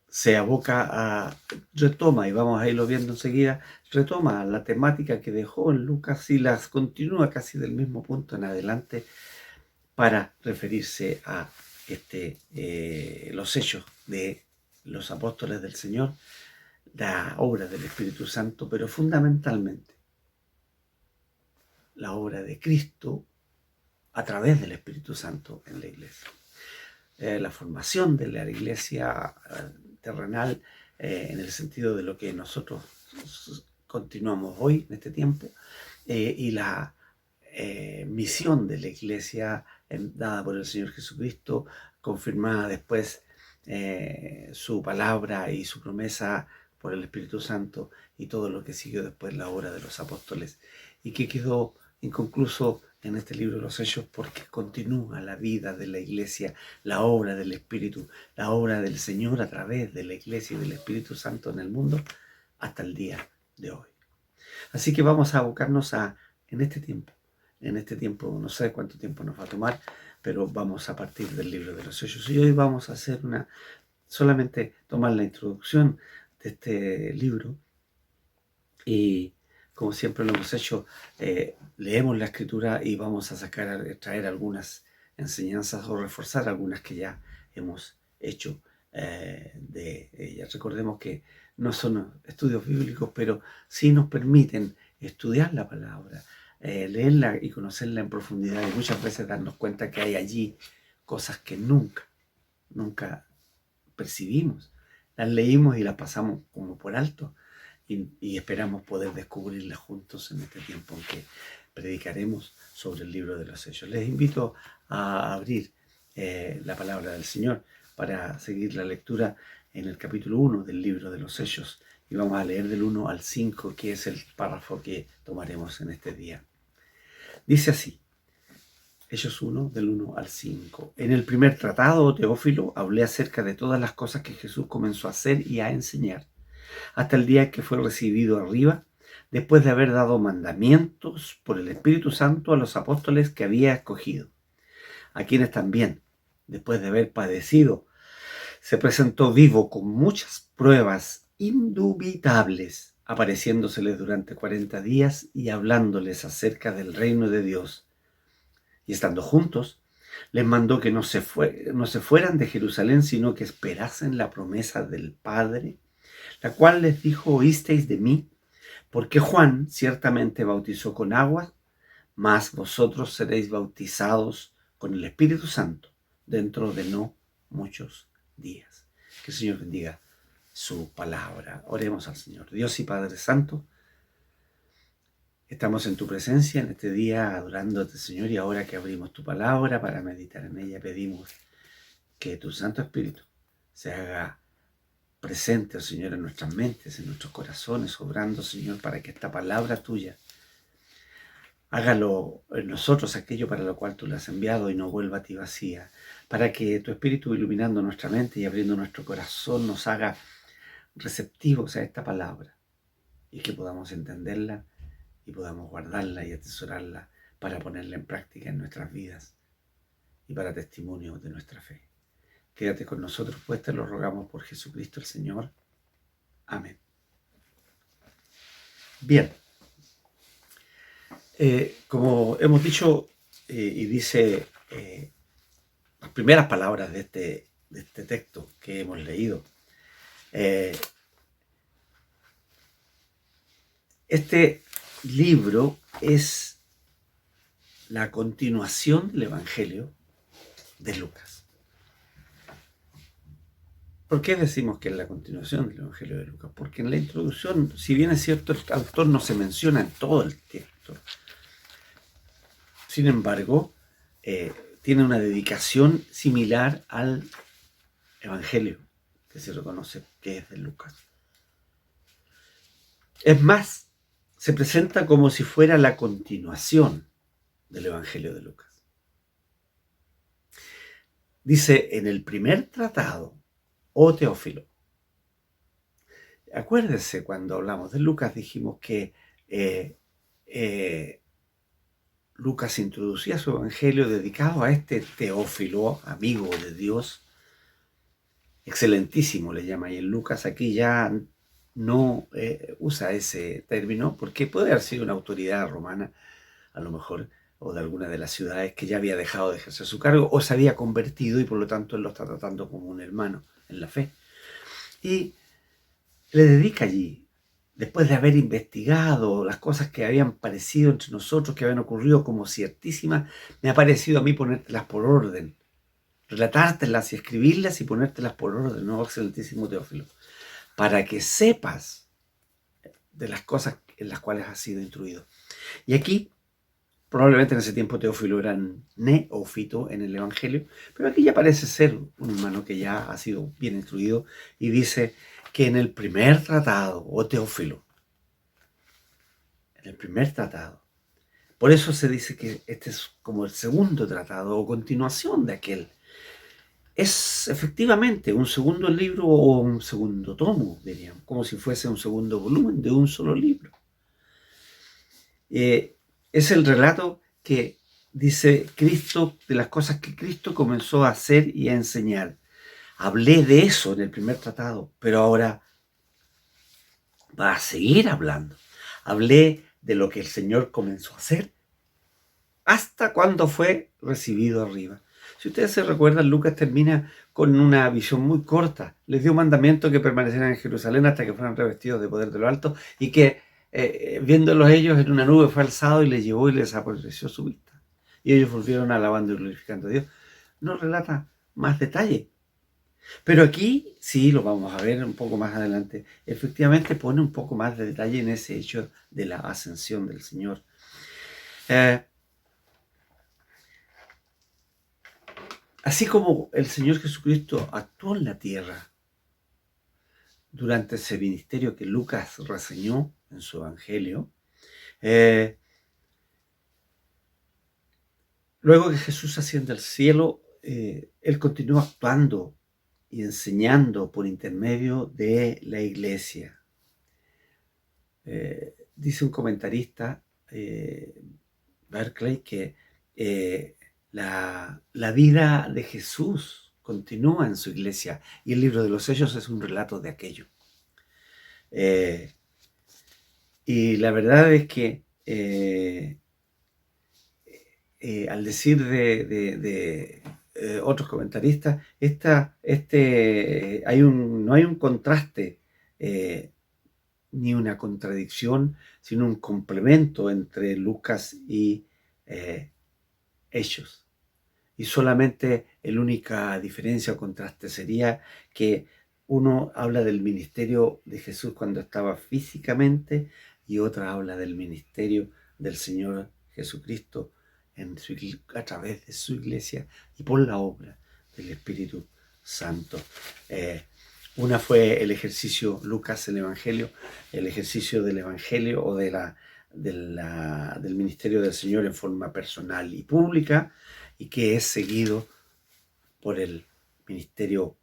se aboca retoma, y vamos a irlo viendo enseguida, retoma la temática que dejó en Lucas y las continúa casi del mismo punto en adelante para referirse a los hechos de los apóstoles del Señor, la obra del Espíritu Santo, pero fundamentalmente la obra de Cristo a través del Espíritu Santo en la iglesia. La formación de la iglesia terrenal en el sentido de lo que nosotros continuamos hoy en este tiempo y la misión de la iglesia dada por el Señor Jesucristo, confirmada después su palabra y su promesa por el Espíritu Santo y todo lo que siguió después la obra de los apóstoles y que quedó inconcluso en este libro de los Hechos porque continúa la vida de la iglesia, la obra del Espíritu, la obra del Señor a través de la iglesia y del Espíritu Santo en el mundo hasta el día de hoy. Así que vamos a abocarnos en este tiempo, no sé cuánto tiempo nos va a tomar, pero vamos a partir del libro de los Hechos. Y hoy vamos a hacer solamente tomar la introducción de este libro y como siempre lo hemos hecho, leemos la escritura y vamos a traer algunas enseñanzas o reforzar algunas que ya hemos hecho de ellas. Recordemos que no son estudios bíblicos, pero sí nos permiten estudiar la palabra, leerla y conocerla en profundidad y muchas veces darnos cuenta que hay allí cosas que nunca percibimos. Las leímos y las pasamos como por alto y esperamos poder descubrirlas juntos en este tiempo en que predicaremos sobre el libro de los Hechos. Les invito a abrir la palabra del Señor para seguir la lectura en el capítulo 1 del libro de los Hechos y vamos a leer del 1 al 5, que es el párrafo que tomaremos en este día. Dice así, Hechos 1, del 1 al 5. En el primer tratado, Teófilo, hablé acerca de todas las cosas que Jesús comenzó a hacer y a enseñar, hasta el día que fue recibido arriba, después de haber dado mandamientos por el Espíritu Santo a los apóstoles que había escogido, a quienes también, después de haber padecido, se presentó vivo con muchas pruebas indubitables, apareciéndoseles durante 40 días y hablándoles acerca del reino de Dios. Y estando juntos, les mandó que no se fueran de Jerusalén, sino que esperasen la promesa del Padre, la cual les dijo: oísteis de mí, porque Juan ciertamente bautizó con agua, mas vosotros seréis bautizados con el Espíritu Santo dentro de no muchos días. Que el Señor bendiga su palabra. Oremos al Señor. Dios y Padre Santo, estamos en tu presencia en este día adorándote, Señor, y ahora que abrimos tu palabra para meditar en ella, pedimos que tu Santo Espíritu se haga presente, Señor, en nuestras mentes, en nuestros corazones, obrando, Señor, para que esta palabra tuya hágalo en nosotros aquello para lo cual tú la has enviado y no vuelva a ti vacía, para que tu Espíritu, iluminando nuestra mente y abriendo nuestro corazón, nos haga receptivos a esta palabra y que podamos entenderla y podamos guardarla y atesorarla para ponerla en práctica en nuestras vidas y para testimonio de nuestra fe. Quédate con nosotros, pues te lo rogamos por Jesucristo el Señor. Amén. Bien, como hemos dicho y dice las primeras palabras de este texto que hemos leído, este libro es la continuación del Evangelio de Lucas. ¿Por qué decimos que es la continuación del Evangelio de Lucas? Porque en la introducción, si bien es cierto, el autor no se menciona en todo el texto, sin embargo, tiene una dedicación similar al Evangelio, que se reconoce que es de Lucas. Es más, se presenta como si fuera la continuación del Evangelio de Lucas. Dice, en el primer tratado, oh Teófilo. Acuérdense, cuando hablamos de Lucas dijimos que Lucas introducía su evangelio dedicado a este Teófilo, amigo de Dios, excelentísimo le llama, y en Lucas aquí ya no usa ese término porque puede haber sido una autoridad romana, a lo mejor, o de alguna de las ciudades que ya había dejado de ejercer su cargo o se había convertido y por lo tanto él lo está tratando como un hermano en la fe. Y le dedica allí, después de haber investigado las cosas que habían parecido entre nosotros, que habían ocurrido como ciertísimas, me ha parecido a mí ponértelas por orden, relatártelas y escribirlas y ponértelas por orden, ¿no, excelentísimo Teófilo? Para que sepas de las cosas en las cuales has sido instruido. Y aquí, probablemente en ese tiempo Teófilo era neófito en el Evangelio, pero aquí ya parece ser un hermano que ya ha sido bien instruido y dice que en el primer tratado, o Teófilo, en el primer tratado, por eso se dice que este es como el segundo tratado o continuación de aquel. Es efectivamente un segundo libro o un segundo tomo, diríamos, como si fuese un segundo volumen de un solo libro. Es el relato que dice Cristo, de las cosas que Cristo comenzó a hacer y a enseñar. Hablé de eso en el primer tratado, pero ahora va a seguir hablando. Hablé de lo que el Señor comenzó a hacer hasta cuando fue recibido arriba. Si ustedes se recuerdan, Lucas termina con una visión muy corta. Les dio mandamiento que permanecieran en Jerusalén hasta que fueran revestidos de poder de lo alto, y que viéndolos ellos en una nube fue alzado y les llevó y les apareció su vista. Y ellos volvieron alabando y glorificando a Dios. No relata más detalle. Pero aquí, sí, lo vamos a ver un poco más adelante, efectivamente pone un poco más de detalle en ese hecho de la ascensión del Señor. Así como el Señor Jesucristo actuó en la tierra durante ese ministerio que Lucas reseñó en su Evangelio, luego que Jesús asciende al cielo, Él continúa actuando y enseñando por intermedio de la iglesia. Dice un comentarista, Berkeley, que la vida de Jesús continúa en su iglesia, y el libro de los Hechos es un relato de aquello. Y la verdad es que al decir de otros comentaristas, no hay un contraste ni una contradicción, sino un complemento entre Lucas y Hechos. Y solamente la única diferencia o contraste sería que uno habla del ministerio de Jesús cuando estaba físicamente, y otro habla del ministerio del Señor Jesucristo a través de su iglesia y por la obra del Espíritu Santo. Una fue el ejercicio, Lucas, el Evangelio, el ejercicio del Evangelio o del ministerio del Señor en forma personal y pública, y que es seguido por el ministerio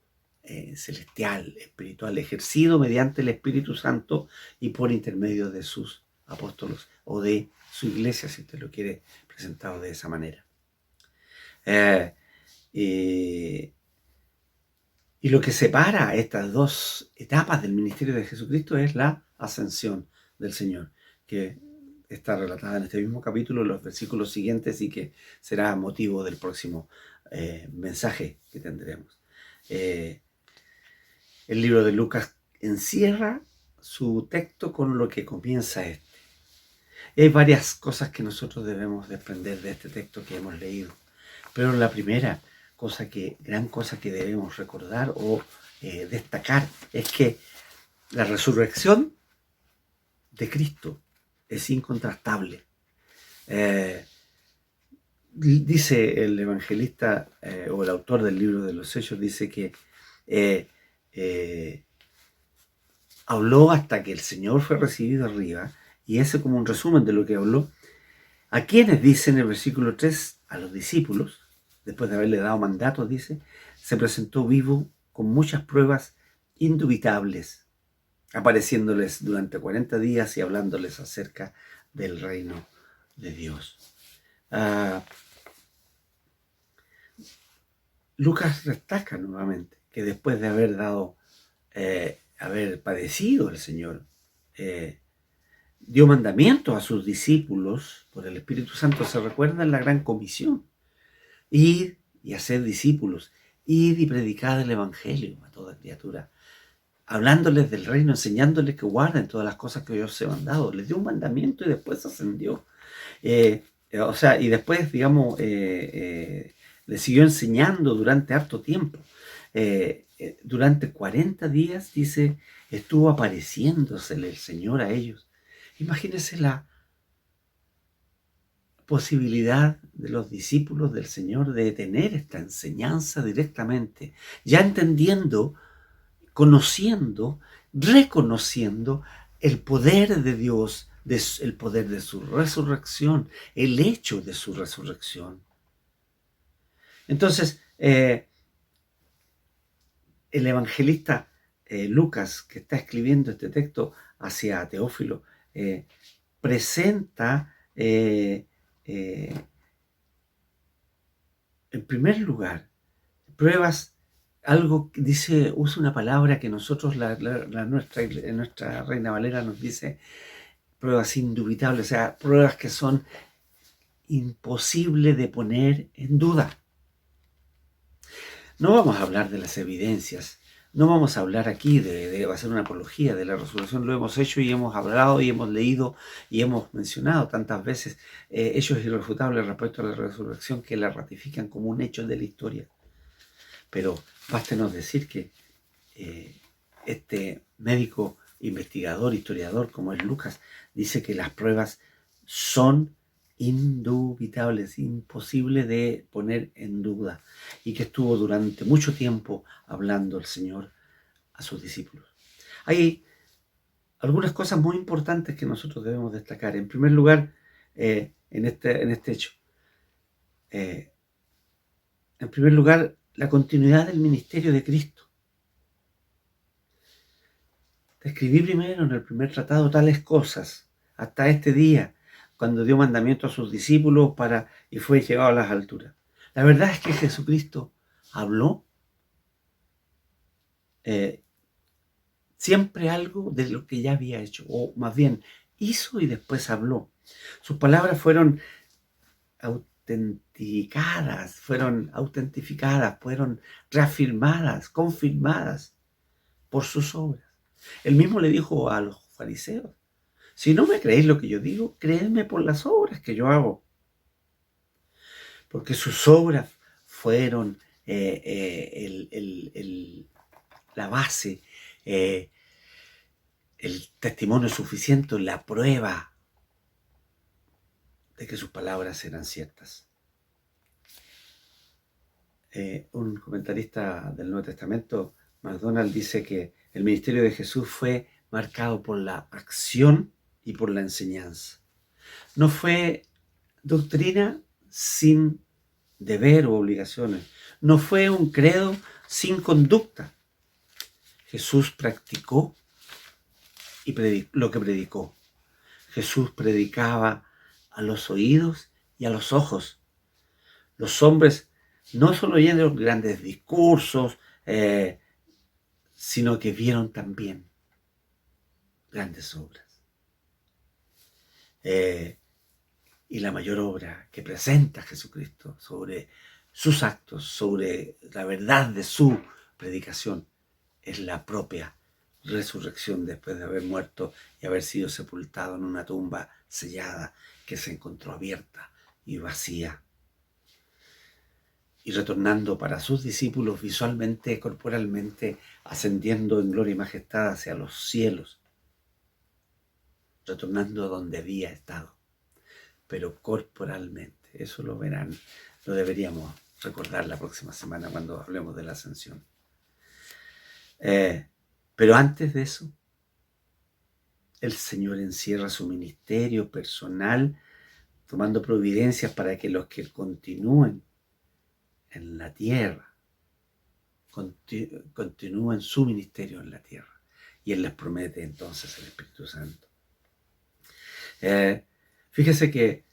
celestial, espiritual, ejercido mediante el Espíritu Santo y por intermedio de sus apóstolos o de su iglesia, si usted lo quiere presentado de esa manera. Y lo que separa estas dos etapas del ministerio de Jesucristo es la ascensión del Señor, que está relatada en este mismo capítulo, en los versículos siguientes, y que será motivo del próximo mensaje que tendremos. El libro de Lucas encierra su texto con lo que comienza este. Y hay varias cosas que nosotros debemos desprender de este texto que hemos leído. Pero la primera gran cosa que debemos recordar o destacar es que la resurrección de Cristo es incontrastable. Dice el evangelista o el autor del libro de los Hechos, dice que habló hasta que el Señor fue recibido arriba, y ese como un resumen de lo que habló. A quienes, dice en el versículo 3, a los discípulos, después de haberle dado mandatos, dice, se presentó vivo con muchas pruebas indubitables, apareciéndoles durante 40 días y hablándoles acerca del reino de Dios. Lucas destaca nuevamente que después de haber padecido el Señor, dio mandamientos a sus discípulos por el Espíritu Santo. Se recuerda en la gran comisión: ir y hacer discípulos, ir y predicar el Evangelio a toda criatura, hablándoles del reino, enseñándoles que guarden todas las cosas que yo os he mandado. Les dio un mandamiento y después ascendió. Y después, le siguió enseñando durante harto tiempo. Durante 40 días, dice, estuvo apareciéndosele el Señor a ellos. Imagínense la posibilidad de los discípulos del Señor de tener esta enseñanza directamente, ya entendiendo, conociendo reconociendo el poder de Dios, el poder de su resurrección, el hecho de su resurrección. Entonces, el evangelista Lucas, que está escribiendo este texto hacia Teófilo, presenta en primer lugar pruebas, algo que dice, usa una palabra que nosotros, en nuestra Reina Valera nos dice pruebas indubitables, o sea, pruebas que son imposibles de poner en duda. No vamos a hablar de las evidencias, no vamos a hablar aquí de hacer una apología de la resurrección, lo hemos hecho y hemos hablado y hemos leído y hemos mencionado tantas veces hechos irrefutables respecto a la resurrección que la ratifican como un hecho de la historia. Pero bástenos decir que este médico, investigador, historiador como es Lucas, dice que las pruebas son indubitables, imposible de poner en duda, y que estuvo durante mucho tiempo hablando el Señor a sus discípulos. Hay algunas cosas muy importantes que nosotros debemos destacar. En primer lugar, en este hecho, en primer lugar, la continuidad del ministerio de Cristo. Describí primero en el primer tratado tales cosas hasta este día, cuando dio mandamiento a sus discípulos y fue llevado a las alturas. La verdad es que Jesucristo habló siempre algo de lo que ya había hecho, o más bien hizo y después habló. Sus palabras fueron autentificadas, fueron reafirmadas, confirmadas por sus obras. Él mismo le dijo a los fariseos: si no me creéis lo que yo digo, creedme por las obras que yo hago. Porque sus obras fueron la base, el testimonio suficiente, la prueba de que sus palabras eran ciertas. Un comentarista del Nuevo Testamento, MacDonald, dice que el ministerio de Jesús fue marcado por la acción y por la enseñanza. No fue doctrina sin deber o obligaciones. No fue un credo sin conducta. Jesús practicó lo que predicó. Jesús predicaba a los oídos y a los ojos. Los hombres no solo oyeron grandes discursos, sino que vieron también grandes obras. Y la mayor obra que presenta Jesucristo sobre sus actos, sobre la verdad de su predicación, es la propia resurrección después de haber muerto y haber sido sepultado en una tumba sellada que se encontró abierta y vacía. Y retornando para sus discípulos visualmente, corporalmente, ascendiendo en gloria y majestad hacia los cielos, retornando donde había estado, pero corporalmente. Eso lo verán, lo deberíamos recordar la próxima semana cuando hablemos de la ascensión. Pero antes de eso, el Señor encierra su ministerio personal, tomando providencias para que los que continúen en la tierra, continúen su ministerio en la tierra. Y Él les promete entonces el Espíritu Santo. Fíjese que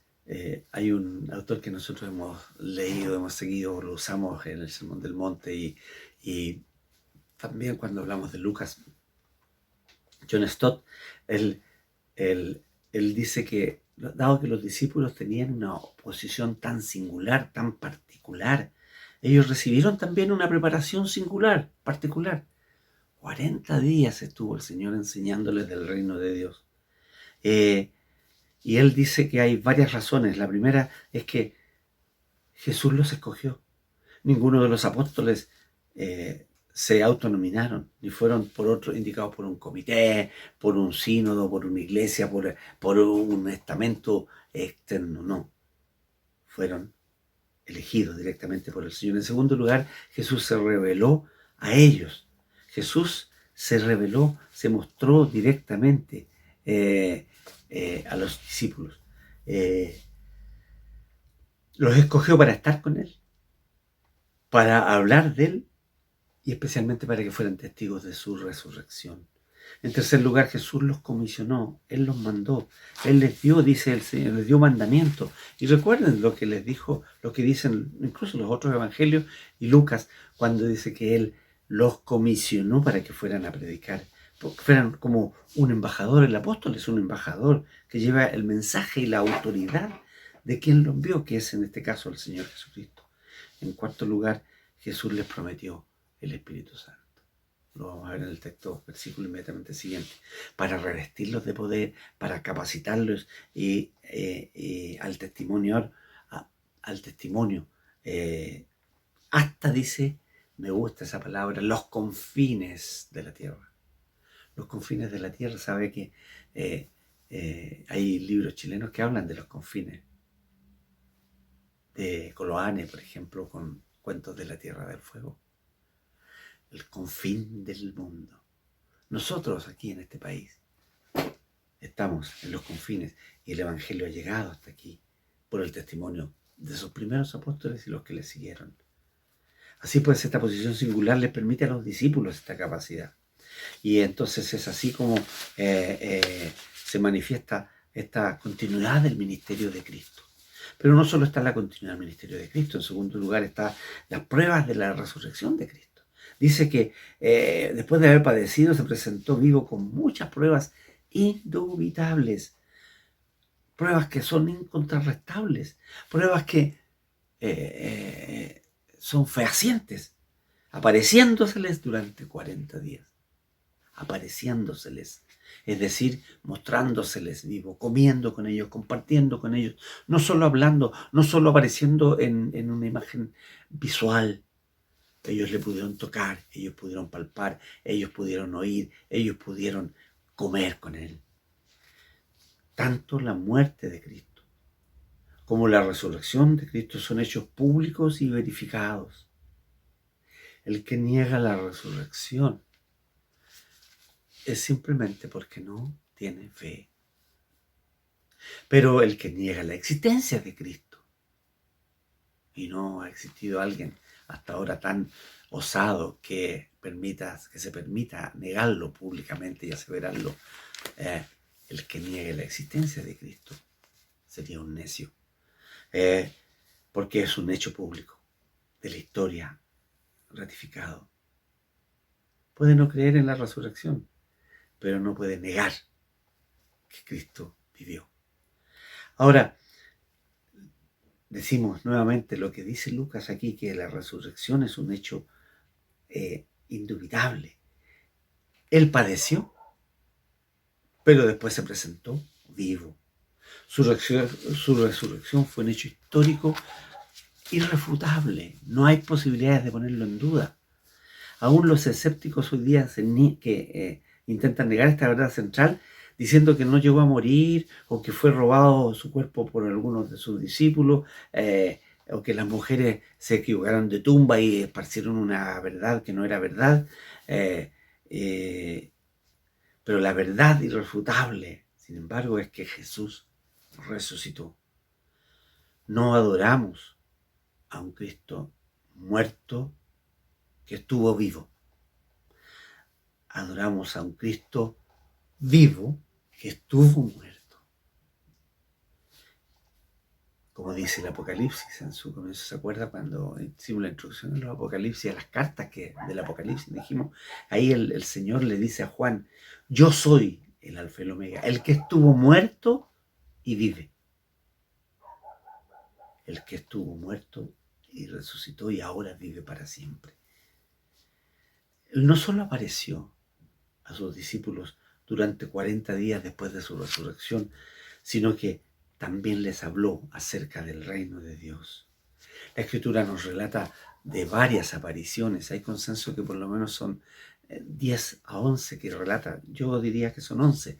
hay un autor que nosotros hemos leído, hemos seguido, lo usamos en el Sermón del Monte y también cuando hablamos de Lucas. John Stott, él dice que, dado que los discípulos tenían una posición tan singular, tan particular, ellos recibieron también una preparación singular, particular. 40 días estuvo el Señor enseñándoles del reino de Dios. Y él dice que hay varias razones. La primera es que Jesús los escogió. Ninguno de los apóstoles se autonominaron, ni fueron indicados por un comité, por un sínodo, por una iglesia, por un estamento externo. No, fueron elegidos directamente por el Señor. En segundo lugar, Jesús se reveló a ellos. Jesús se reveló, se mostró directamente a los discípulos. Los escogió para estar con Él, para hablar de Él y especialmente para que fueran testigos de su resurrección. En tercer lugar, Jesús los comisionó, Él los mandó, Él les dio, dice el Señor, les dio mandamientos. Y recuerden lo que les dijo, lo que dicen incluso los otros evangelios y Lucas, cuando dice que Él los comisionó para que fueran a predicar, porque fueran como un embajador. El apóstol es un embajador que lleva el mensaje y la autoridad de quien lo envió, que es en este caso el Señor Jesucristo. En cuarto lugar, Jesús les prometió el Espíritu Santo. Lo vamos a ver en el texto, versículo inmediatamente siguiente, para revestirlos de poder, para capacitarlos y al testimonio, hasta dice, me gusta esa palabra, los confines de la tierra. Los confines de la tierra, sabe que hay libros chilenos que hablan de los confines, de Coloane, por ejemplo, con Cuentos de la Tierra del Fuego. El confín del mundo. Nosotros aquí en este país estamos en los confines y el Evangelio ha llegado hasta aquí por el testimonio de sus primeros apóstoles y los que les siguieron. Así pues, esta posición singular les permite a los discípulos esta capacidad. Y entonces es así como se manifiesta esta continuidad del ministerio de Cristo. Pero no solo está la continuidad del ministerio de Cristo, en segundo lugar están las pruebas de la resurrección de Cristo. Dice que después de haber padecido se presentó vivo con muchas pruebas indubitables, pruebas que son incontrarrestables, pruebas que son fehacientes, apareciéndoseles durante 40 días, apareciéndoseles, es decir, mostrándoseles vivo, comiendo con ellos, compartiendo con ellos, no solo hablando, no solo apareciendo en una imagen visual. Ellos le pudieron tocar, ellos pudieron palpar, ellos pudieron oír, ellos pudieron comer con Él. Tanto la muerte de Cristo como la resurrección de Cristo son hechos públicos y verificados. El que niega la resurrección es simplemente porque no tiene fe. Pero el que niega la existencia de Cristo, y no ha existido alguien hasta ahora tan osado que se permita negarlo públicamente y aseverarlo, el que niegue la existencia de Cristo sería un necio, porque es un hecho público de la historia ratificado. Puede no creer en la resurrección, pero no puede negar que Cristo vivió. Ahora, decimos nuevamente lo que dice Lucas aquí, que la resurrección es un hecho indubitable. Él padeció, pero después se presentó vivo. Su resurrección fue un hecho histórico irrefutable. No hay posibilidades de ponerlo en duda. Aún los escépticos hoy día que intentan negar esta verdad central, diciendo que no llegó a morir o que fue robado su cuerpo por algunos de sus discípulos, o que las mujeres se equivocaron de tumba y esparcieron una verdad que no era verdad. Pero la verdad irrefutable, sin embargo, es que Jesús resucitó. No adoramos a un Cristo muerto que estuvo vivo. Adoramos a un Cristo vivo que estuvo muerto. Como dice el Apocalipsis en su comienzo, ¿se acuerda cuando hicimos la introducción de los Apocalipsis, a las cartas del Apocalipsis? Dijimos, ahí el Señor le dice a Juan, yo soy el Alfa y el Omega, el que estuvo muerto y vive. El que estuvo muerto y resucitó y ahora vive para siempre. Él no solo apareció a sus discípulos durante 40 días después de su resurrección, sino que también les habló acerca del reino de Dios. La Escritura nos relata de varias apariciones. Hay consenso que por lo menos son 10 a 11 que relata. Yo diría que son 11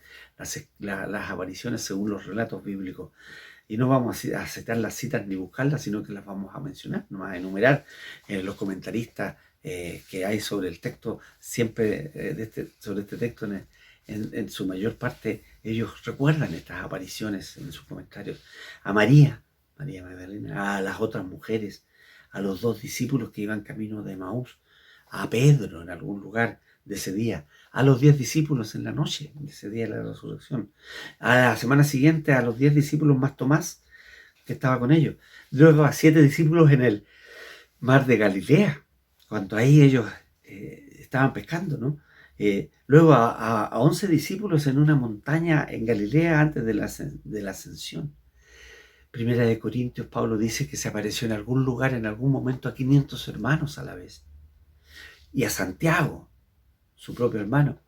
las apariciones según los relatos bíblicos. Y no vamos a citar las citas ni buscarlas, sino que las vamos a mencionar, no a enumerar. Los comentaristas que hay sobre el texto, siempre sobre este texto, en su mayor parte, ellos recuerdan estas apariciones en sus comentarios. A María Magdalena, a las otras mujeres, a los 2 discípulos que iban camino de Emaús, a Pedro en algún lugar de ese día, a los 10 discípulos en la noche de ese día de la resurrección, a la semana siguiente a los 10 discípulos más Tomás, que estaba con ellos, luego a 7 discípulos en el mar de Galilea, cuando ahí ellos estaban pescando, ¿no? Luego a 11 discípulos en una montaña en Galilea antes de la ascensión. Primera de Corintios, Pablo dice que se apareció en algún lugar, en algún momento, a 500 hermanos a la vez. Y a Santiago, su propio hermano.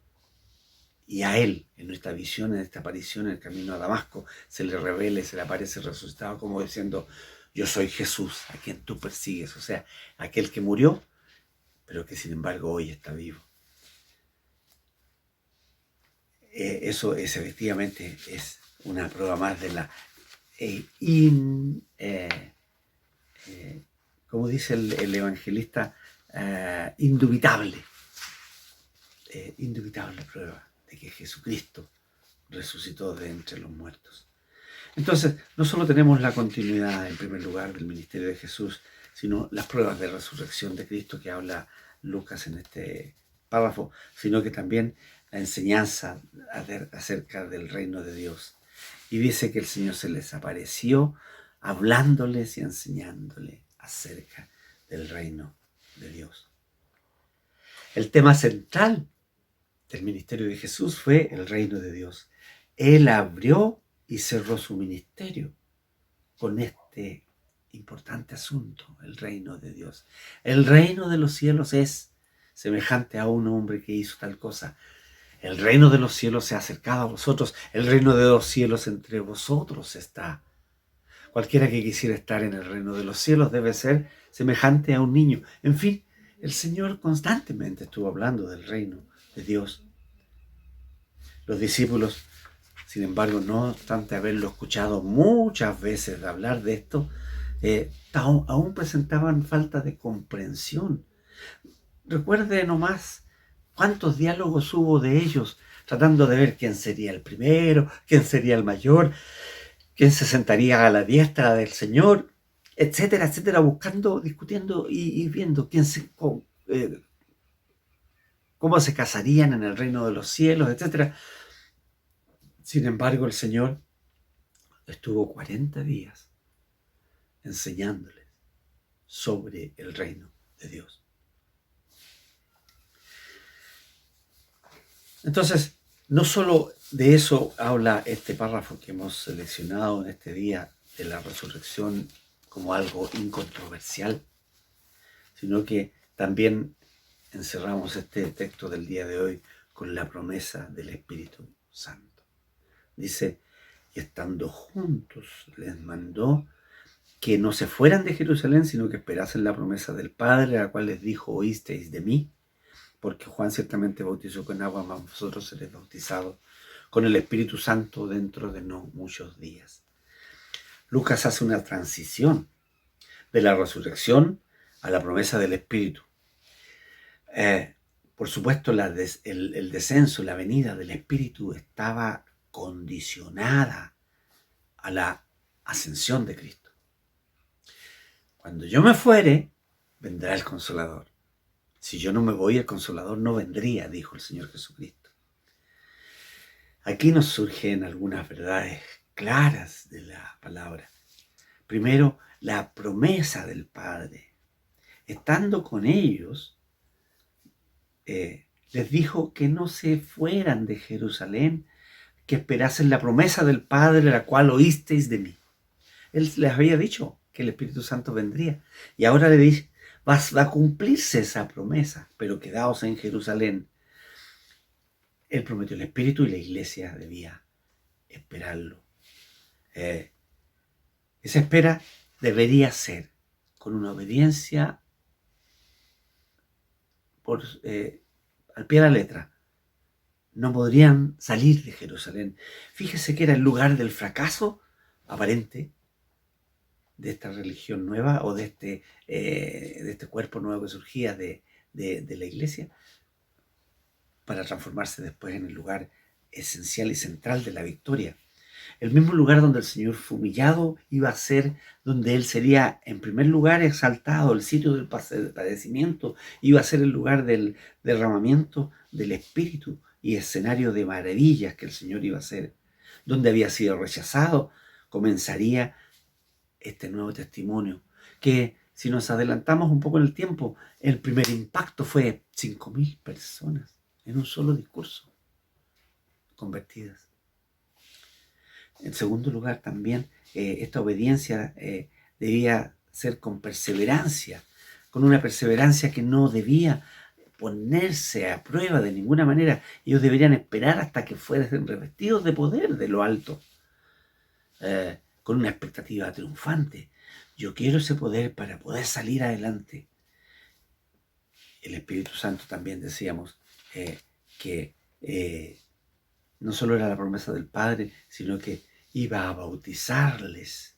Y a él, en esta visión, en esta aparición en el camino a Damasco, se le revela y se le aparece resucitado como diciendo: yo soy Jesús, a quien tú persigues. O sea, aquel que murió, pero que sin embargo hoy está vivo. Eso es efectivamente es una prueba más de la como dice el evangelista, indubitable prueba de que Jesucristo resucitó de entre los muertos. Entonces, no solo tenemos la continuidad, en primer lugar, del ministerio de Jesús, sino las pruebas de resurrección de Cristo que habla Lucas en este párrafo, sino que también la enseñanza acerca del reino de Dios. Y dice que el Señor se les apareció hablándoles y enseñándoles acerca del reino de Dios. El tema central del ministerio de Jesús fue el reino de Dios. Él abrió y cerró su ministerio con este importante asunto, el reino de Dios. El reino de los cielos es semejante a un hombre que hizo tal cosa. El reino de los cielos se ha acercado a vosotros. El reino de los cielos entre vosotros está. Cualquiera que quisiera estar en el reino de los cielos debe ser semejante a un niño. En fin, el Señor constantemente estuvo hablando del reino de Dios. Los discípulos, sin embargo, no obstante haberlo escuchado muchas veces hablar de esto, aún presentaban falta de comprensión. Recuerde nomás cuántos diálogos hubo de ellos, tratando de ver quién sería el primero, quién sería el mayor, quién se sentaría a la diestra del Señor, etcétera, etcétera, buscando, discutiendo y viendo cómo se casarían en el reino de los cielos, etcétera. Sin embargo, el Señor estuvo 40 días enseñándoles sobre el reino de Dios. Entonces, no solo de eso habla este párrafo que hemos seleccionado en este día de la resurrección como algo incontroversial, sino que también encerramos este texto del día de hoy con la promesa del Espíritu Santo. Dice: y estando juntos les mandó que no se fueran de Jerusalén, sino que esperasen la promesa del Padre, a la cual les dijo: oísteis de mí, porque Juan ciertamente bautizó con agua, mas vosotros seréis bautizados con el Espíritu Santo dentro de no muchos días. Lucas hace una transición de la resurrección a la promesa del Espíritu. Por supuesto, el descenso, la venida del Espíritu estaba condicionada a la ascensión de Cristo. Cuando yo me fuere, vendrá el Consolador. Si yo no me voy, el Consolador no vendría, dijo el Señor Jesucristo. Aquí nos surgen algunas verdades claras de la palabra. Primero, la promesa del Padre. Estando con ellos, les dijo que no se fueran de Jerusalén, que esperasen la promesa del Padre, la cual oísteis de mí. Él les había dicho que el Espíritu Santo vendría. Y ahora le dice: va a cumplirse esa promesa, pero quedaos en Jerusalén. Él prometió el Espíritu y la iglesia debía esperarlo. Esa espera debería ser con una obediencia al pie de la letra. No podrían salir de Jerusalén. Fíjese que era el lugar del fracaso aparente de esta religión nueva o de este cuerpo nuevo que surgía de de la iglesia, para transformarse después en el lugar esencial y central de la victoria. El mismo lugar donde el Señor fue humillado iba a ser donde Él sería en primer lugar exaltado. El sitio del padecimiento iba a ser el lugar del derramamiento del Espíritu y escenario de maravillas que el Señor iba a hacer. Donde había sido rechazado, comenzaría este nuevo testimonio, que si nos adelantamos un poco en el tiempo, el primer impacto fue 5.000 personas en un solo discurso convertidas. En segundo lugar, también esta obediencia debía ser con perseverancia, con una perseverancia que no debía ponerse a prueba de ninguna manera. Ellos deberían esperar hasta que fueran revestidos de poder de lo alto, con una expectativa triunfante. Yo quiero ese poder para poder salir adelante. El Espíritu Santo también decíamos que no solo era la promesa del Padre, sino que iba a bautizarles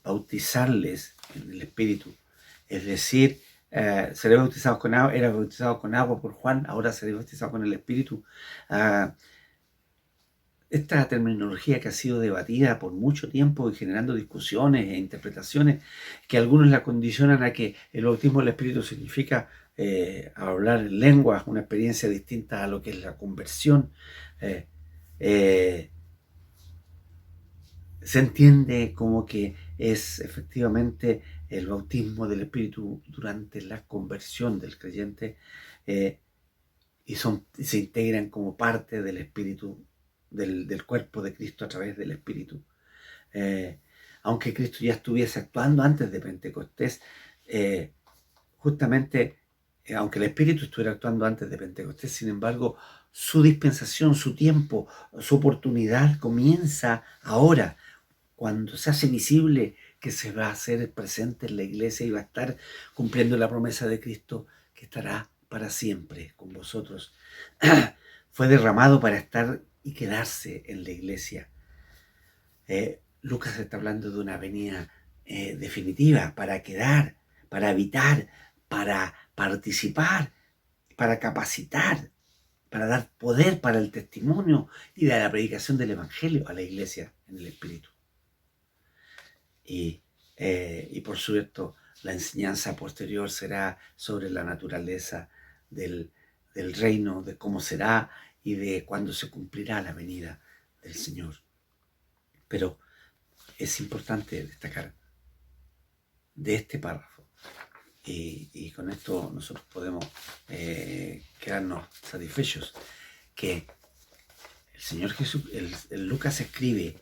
en el Espíritu. Es decir, seré bautizado con agua, era bautizado con agua por Juan, ahora seré bautizado con el Espíritu. Esta terminología que ha sido debatida por mucho tiempo y generando discusiones e interpretaciones, que algunos la condicionan a que el bautismo del Espíritu significa hablar en lenguas, una experiencia distinta a lo que es la conversión. Se entiende como que es efectivamente el bautismo del Espíritu durante la conversión del creyente, y se integran como parte del Espíritu, del cuerpo de Cristo a través del Espíritu. Aunque Cristo ya estuviese actuando antes de Pentecostés, justamente, aunque el Espíritu estuviera actuando antes de Pentecostés, sin embargo, su dispensación, su tiempo, su oportunidad comienza ahora, cuando se hace visible que se va a hacer presente en la iglesia y va a estar cumpliendo la promesa de Cristo, que estará para siempre con vosotros. Fue derramado para estar y quedarse en la iglesia. Lucas está hablando de una venida definitiva, para quedar, para habitar, para participar, para capacitar, para dar poder para el testimonio y de la predicación del Evangelio a la iglesia en el Espíritu. Y por supuesto, la enseñanza posterior será sobre la naturaleza del reino, de cómo será y de cuándo se cumplirá la venida del Señor. Pero es importante destacar de este párrafo, y con esto nosotros podemos quedarnos satisfechos, que el Señor Jesús, el Lucas escribe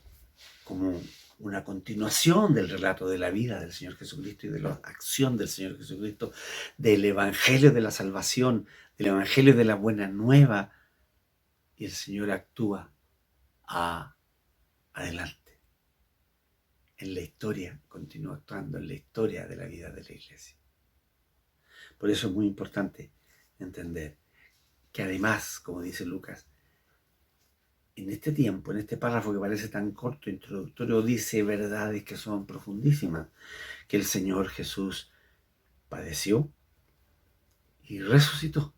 como una continuación del relato de la vida del Señor Jesucristo y de la acción del Señor Jesucristo, del Evangelio de la salvación, del Evangelio de la buena nueva, y el Señor actúa adelante. En la historia, continúa actuando en la historia de la vida de la iglesia. Por eso es muy importante entender que además, como dice Lucas, en este tiempo, en este párrafo que parece tan corto, introductorio, dice verdades que son profundísimas, que el Señor Jesús padeció y resucitó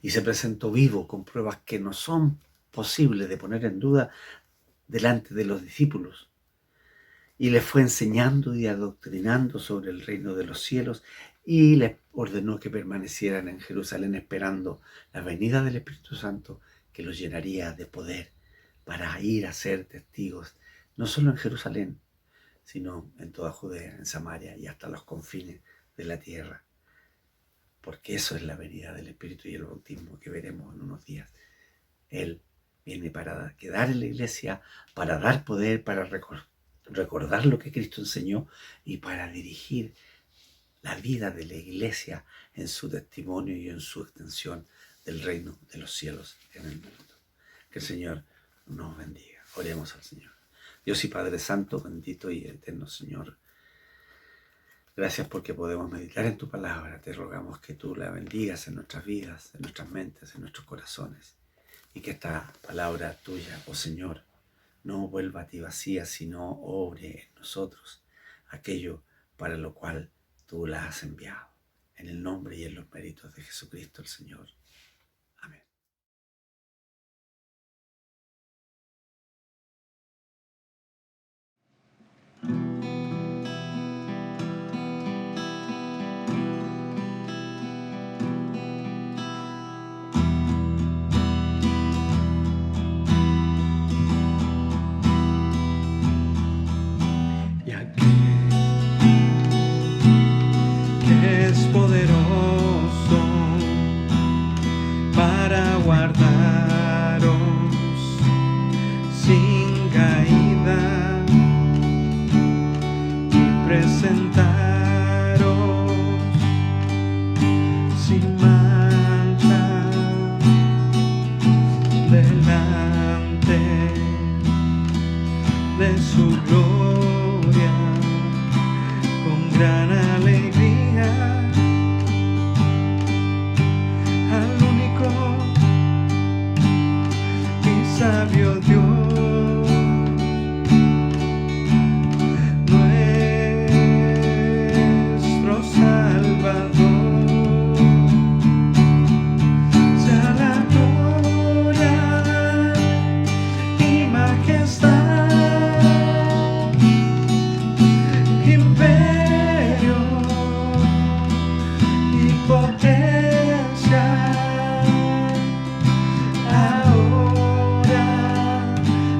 y se presentó vivo con pruebas que no son posibles de poner en duda delante de los discípulos, y les fue enseñando y adoctrinando sobre el reino de los cielos, y les ordenó que permanecieran en Jerusalén esperando la venida del Espíritu Santo, que los llenaría de poder para ir a ser testigos, no solo en Jerusalén, sino en toda Judea, en Samaria y hasta los confines de la tierra. Porque eso es la venida del Espíritu y el bautismo que veremos en unos días. Él viene para quedar en la iglesia, para dar poder, para recordar lo que Cristo enseñó y para dirigir la vida de la iglesia en su testimonio y en su extensión del reino de los cielos en el mundo. Que el Señor nos bendiga. Oremos al Señor. Dios y Padre Santo, bendito y eterno Señor, gracias porque podemos meditar en tu palabra. Te rogamos que tú la bendigas en nuestras vidas, en nuestras mentes, en nuestros corazones, y que esta palabra tuya, oh Señor, no vuelva a ti vacía, sino obre en nosotros aquello para lo cual tú la has enviado. en el nombre y en los méritos de Jesucristo el Señor. Amén. Y aquel que es poderoso para guardaros sin caída y presentaros sin mancha delante de su gloria con gran alegría, al único y sabio Dios, nuestro Salvador, sea la gloria y majestad, imperio y potencia, ahora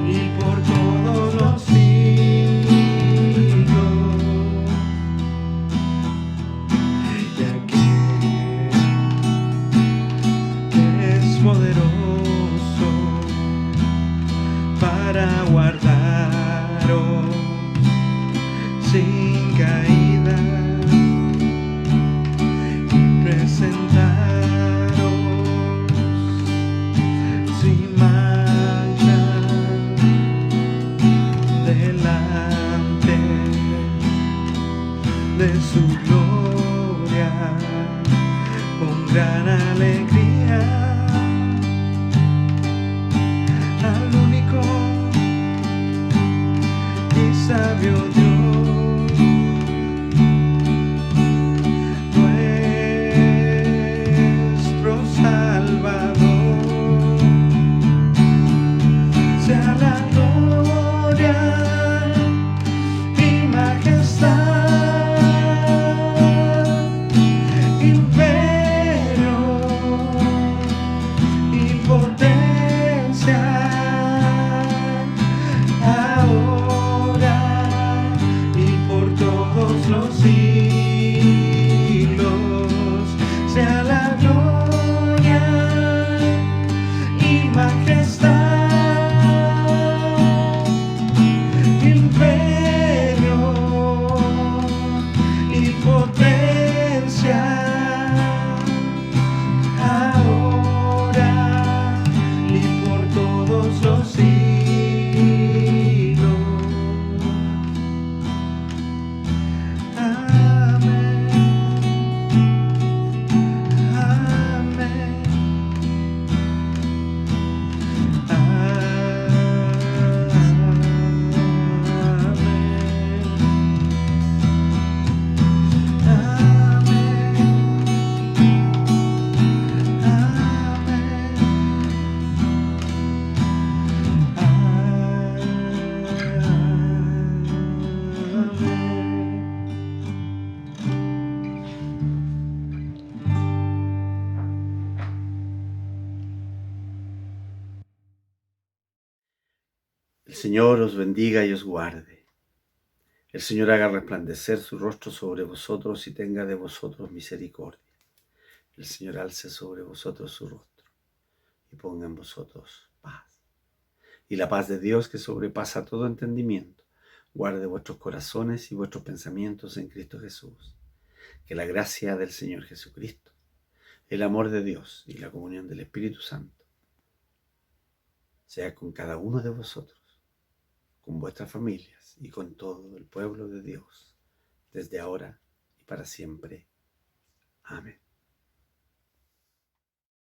y por todos los siglos. Y aquel que es poderoso para guardaros sin caída y presentaros sin mancha delante de su gloria con gran alegría, al único y sabio Dios, nuestro Salvador, sea la gloria y majestad, imperio y potencia, ahora y por todos los siglos, sea la gloria y majestad, imperio y potencia, ahora y por todos los siglos. Amén. Amén. El Señor os bendiga y os guarde. El Señor haga resplandecer su rostro sobre vosotros y tenga de vosotros misericordia. El Señor alce sobre vosotros su rostro y ponga en vosotros paz. Y la paz de Dios, que sobrepasa todo entendimiento, guarde vuestros corazones y vuestros pensamientos en Cristo Jesús. Que la gracia del Señor Jesucristo, el amor de Dios y la comunión del Espíritu Santo sea con cada uno de vosotros, con vuestras familias y con todo el pueblo de Dios, desde ahora y para siempre. Amén.